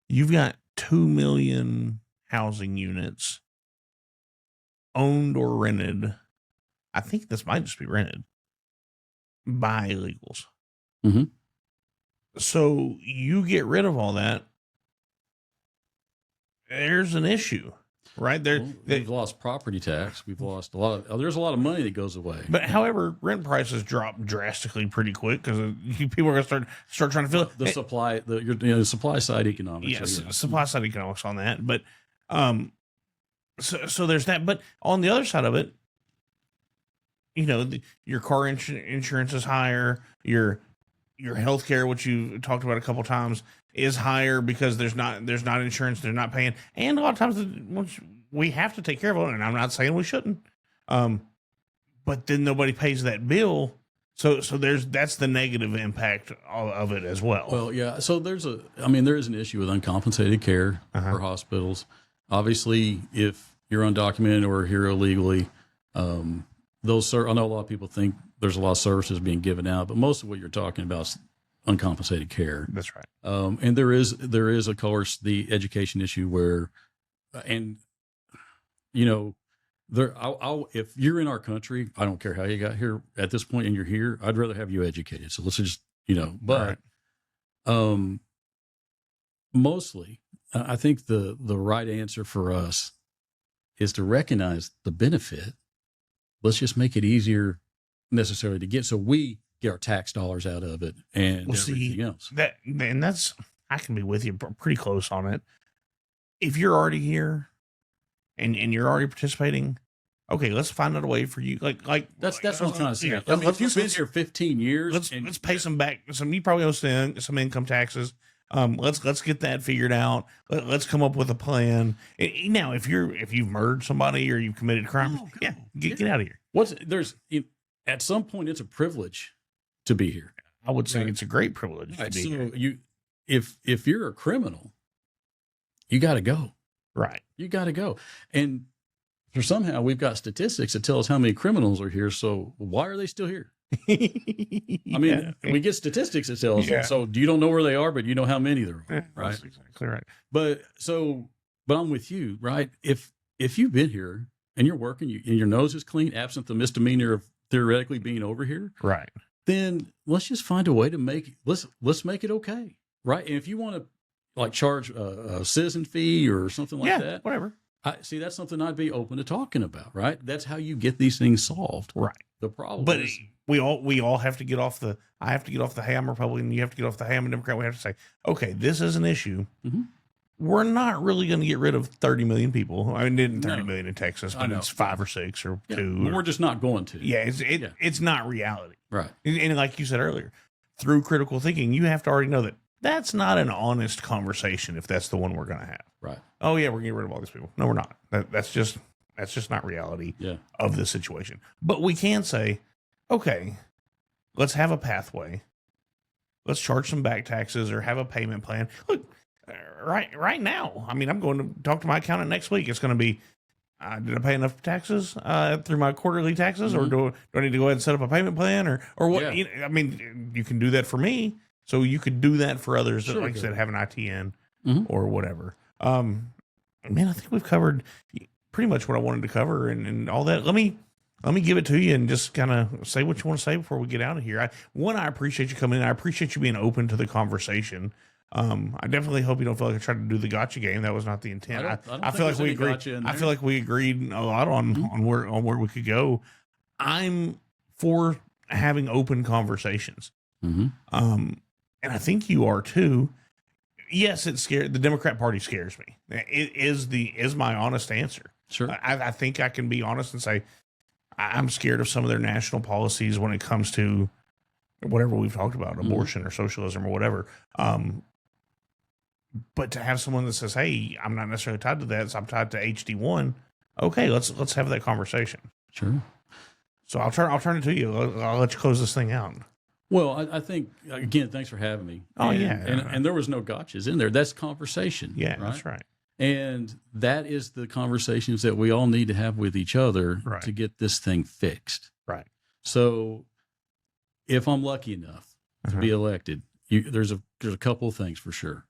You've got 2 million housing units owned or rented. I think this might just be rented by illegals. So you get rid of all that, there's an issue, right? We've lost property tax. We've lost there's a lot of money that goes away. But however, rent prices drop drastically pretty quick because people are going to start trying to fill it. The supply, the supply side economics. Yes, supply side economics on that. But so there's that. But on the other side of it, your car insurance is higher. Your healthcare, which you talked about a couple of times, is higher because there's not insurance. They're not paying, and a lot of times we have to take care of it. And I'm not saying we shouldn't, but then nobody pays that bill. So that's the negative impact of it as well. Well, yeah. So there is an issue with uncompensated care for hospitals. Obviously, if you're undocumented or here illegally, I know a lot of people think there's a lot of services being given out, but most of what you're talking about is uncompensated care. That's right. And there is, of course, the education issue where, if you're in our country, I don't care how you got here at this point and you're here, I'd rather have you educated. So let's just, but, mostly I think the right answer for us is to recognize the benefit. Let's just make it easier necessarily to get, so we get our tax dollars out of it and everything else. I can be with you pretty close on it. If you're already here and you're already participating, okay, let's find out a way for you. Like that's what I'm trying to say. If you've been here 15 years, let's pay some back. You probably owe some income taxes. Let's get that figured out. Let's come up with a plan. Now, if you've murdered somebody or you've committed crimes, get out of here. At some point, it's a privilege to be here. I would say it's a great privilege to be here. If you're a criminal, you got to go. Right. You got to go. And for somehow we've got statistics that tell us how many criminals are here. So why are they still here? I mean, we get statistics that tell us. Yeah. So you don't know where they are, but you know how many there are, right? That's exactly right. But I'm with you, right? If you've been here and you're working, and your nose is clean, absent the misdemeanor of theoretically being over here, right? Then let's just find a way to let's make it okay, right? And if you want to like charge a citizen fee or something like that, whatever. I see that's something I'd be open to talking about, right? That's how you get these things solved, right? The problem, but is, we all have to get off the. I have to get off the. Hey, I'm Republican. You have to get off the. Hey, I'm a Democrat. We have to say, okay, this is an issue. Mm-hmm. We're not really going to get rid of 30 million people. I mean, didn't 30 million in Texas, but it's 5 or 6 or 2. We're just not going to. Yeah, it's not reality, right? And like you said earlier, through critical thinking, you have to already know that that's not an honest conversation if that's the one we're going to have. Right. Oh yeah, we're going to get rid of all these people. No, we're not. That's just not reality of the situation. But we can say, okay, let's have a pathway. Let's charge some back taxes or have a payment plan. Look, right now, I mean, I'm going to talk to my accountant next week. It's going to be, did I pay enough taxes through my quarterly taxes, or do I need to go ahead and set up a payment plan, or what? Yeah. I mean, you can do that for me, so you could do that for others. Sure, like I said, have an ITN or whatever. Man, I think we've covered pretty much what I wanted to cover and all that. Let me give it to you and just kind of say what you want to say before we get out of here. I appreciate you coming in. I appreciate you being open to the conversation. I definitely hope you don't feel like I tried to do the gotcha game. That was not the intent. I feel like we agreed. I feel like we agreed a lot on where we could go. I'm for having open conversations. And I think you are too. Yes, it's scary. The Democrat Party scares me. It is my honest answer. Sure. I think I can be honest and say I'm scared of some of their national policies when it comes to whatever we've talked about, abortion or socialism or whatever. But to have someone that says, "Hey, I'm not necessarily tied to that, so I'm tied to HD1." Okay, let's have that conversation. Sure. So I'll turn it to you. I'll let you close this thing out. Well, I think again, thanks for having me. Oh, and there was no gotchas in there. That's conversation. Yeah, right? That's right. And that is the conversations that we all need to have with each other to get this thing fixed. Right. So if I'm lucky enough to be elected, there's a couple of things for sure.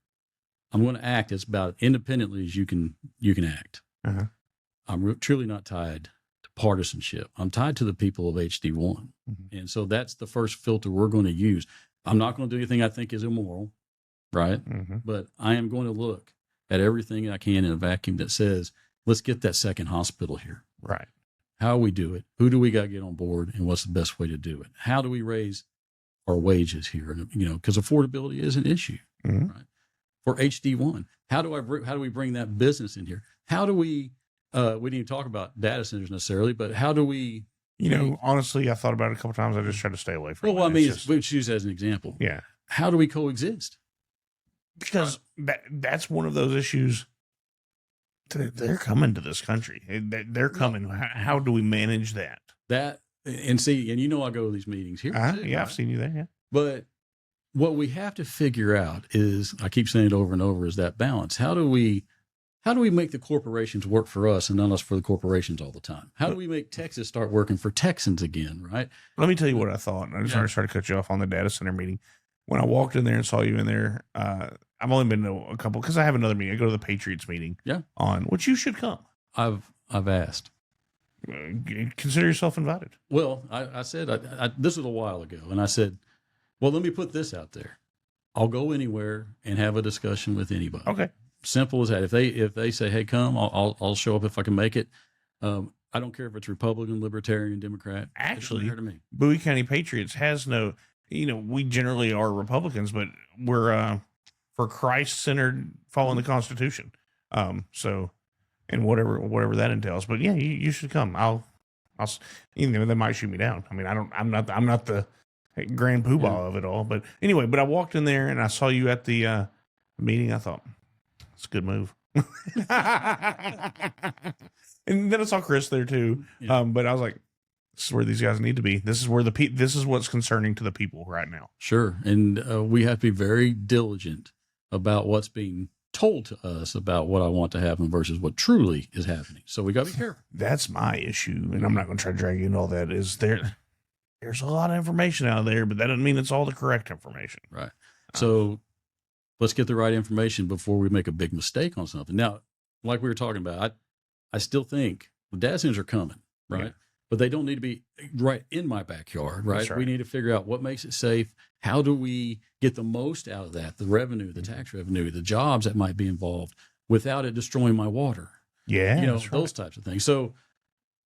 I'm going to act as about independently as you can act. I'm truly not tied to partisanship. I'm tied to the people of HD1. And so that's the first filter we're going to use. I'm not going to do anything I think is immoral, right? But I am going to look at everything I can in a vacuum that says, let's get that second hospital here. Right. How we do it, who do we got to get on board, and what's the best way to do it? How do we raise our wages here? And, because affordability is an issue, right? For HD1, how do we bring that business in here? How do we didn't even talk about data centers necessarily, but how do we, honestly, I thought about it a couple of times. I just try to stay away from it. Well, I mean, let's use as an example. Yeah. How do we coexist? Because that's one of those issues. They're coming to this country. They're coming. How do we manage that? And I go to these meetings here. Yeah, I've seen you there. Yeah. But what we have to figure out is, I keep saying it over and over, is that balance. How do we make the corporations work for us and not us for the corporations all the time? How do we make Texas start working for Texans again, right? Let me tell you what I thought. I just started to cut you off on the data center meeting. When I walked in there and saw you in there, I've only been to a couple because I have another meeting. I go to the Patriots meeting on which you should come. I've asked. Consider yourself invited. Well, I said, this was a while ago, and I said, well, let me put this out there. I'll go anywhere and have a discussion with anybody. Okay. Simple as that. If they say, hey, come, I'll show up if I can make it. I don't care if it's Republican, Libertarian, Democrat. Actually, to me. Bowie County Patriots has no, we generally are Republicans, but we're for Christ-centered, following the Constitution. So, and whatever that entails. But yeah, you should come. I'll, they might shoot me down. I mean, I'm not the grand poobah of it all. But anyway, I walked in there and I saw you at the meeting. I thought, it's a good move. And then I saw Chris there too. But I was like, this is where these guys need to be. This is where this is what's concerning to the people right now. Sure. And we have to be very diligent about what's being told to us about what I want to happen versus what truly is happening. So we got to be careful. That's my issue, and I'm not going to try to drag you into all that. Is there's a lot of information out there, but that doesn't mean it's all the correct information. Right. So let's get the right information before we make a big mistake on something. Now, like we were talking about, I still think the data centers are coming, right? Yeah. But they don't need to be right in my backyard, right? We need to figure out what makes it safe. How do we get the most out of that? The revenue, the tax revenue, the jobs that might be involved without it destroying my water. Yeah. Those types of things. So,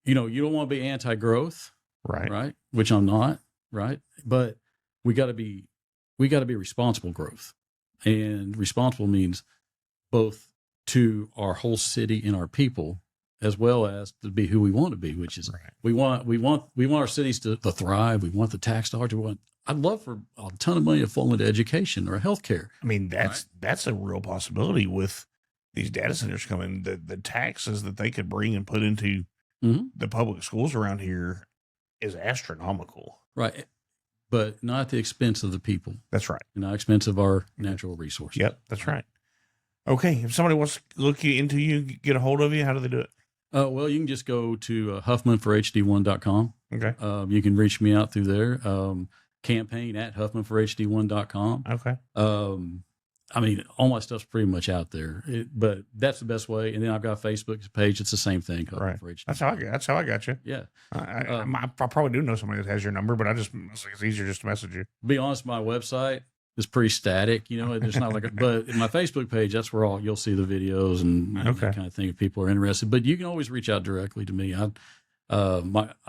you don't want to be anti-growth, right? Which I'm not, right? But we got to be responsible growth. And responsible means both to our whole city and our people, as well as to be who we want to be, which is we want our cities to thrive. We want the tax dollars. I'd love for a ton of money to fall into education or healthcare. I mean, that's a real possibility with these data centers coming. The taxes that they could bring and put into the public schools around here is astronomical. Right. But not at the expense of the people. That's right. Not at the expense of our natural resources. Yep, that's right. Okay, if somebody wants to look into you, get a hold of you, how do they do it? Well, you can just go to HuffmanForHD1.com. Okay. You can reach me out through there. Campaign at HuffmanForHD1.com. Okay. I mean, all my stuff's pretty much out there, but that's the best way. And then I've got a Facebook page. It's the same thing. Right. That's how I got you. Yeah. I probably do know somebody that has your number, but it's easier just to message you. To be honest, my website is pretty static. It's not but in my Facebook page, that's where you'll see the videos and that kind of thing if people are interested. But you can always reach out directly to me. I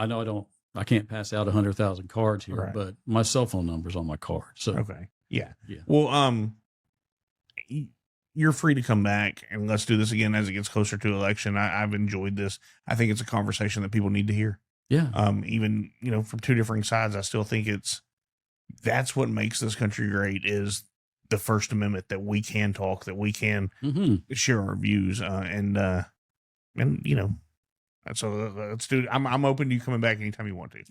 know I can't pass out 100,000 cards here, but my cell phone number's on my card. So yeah. Well, you're free to come back and let's do this again as it gets closer to election. I've enjoyed this. I think it's a conversation that people need to hear. Yeah. Even, from two differing sides, I still think that's what makes this country great is the First Amendment, that we can talk, that we can share our views. So let's do it. I'm open to you coming back anytime you want to.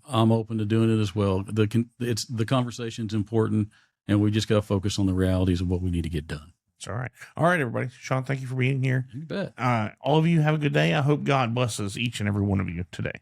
I'm open to doing it as well. The conversation's important, and we just got to focus on the realities of what we need to get done. It's all right. All right, everybody. Sean, thank you for being here. You bet. All of you have a good day. I hope God blesses each and every one of you today.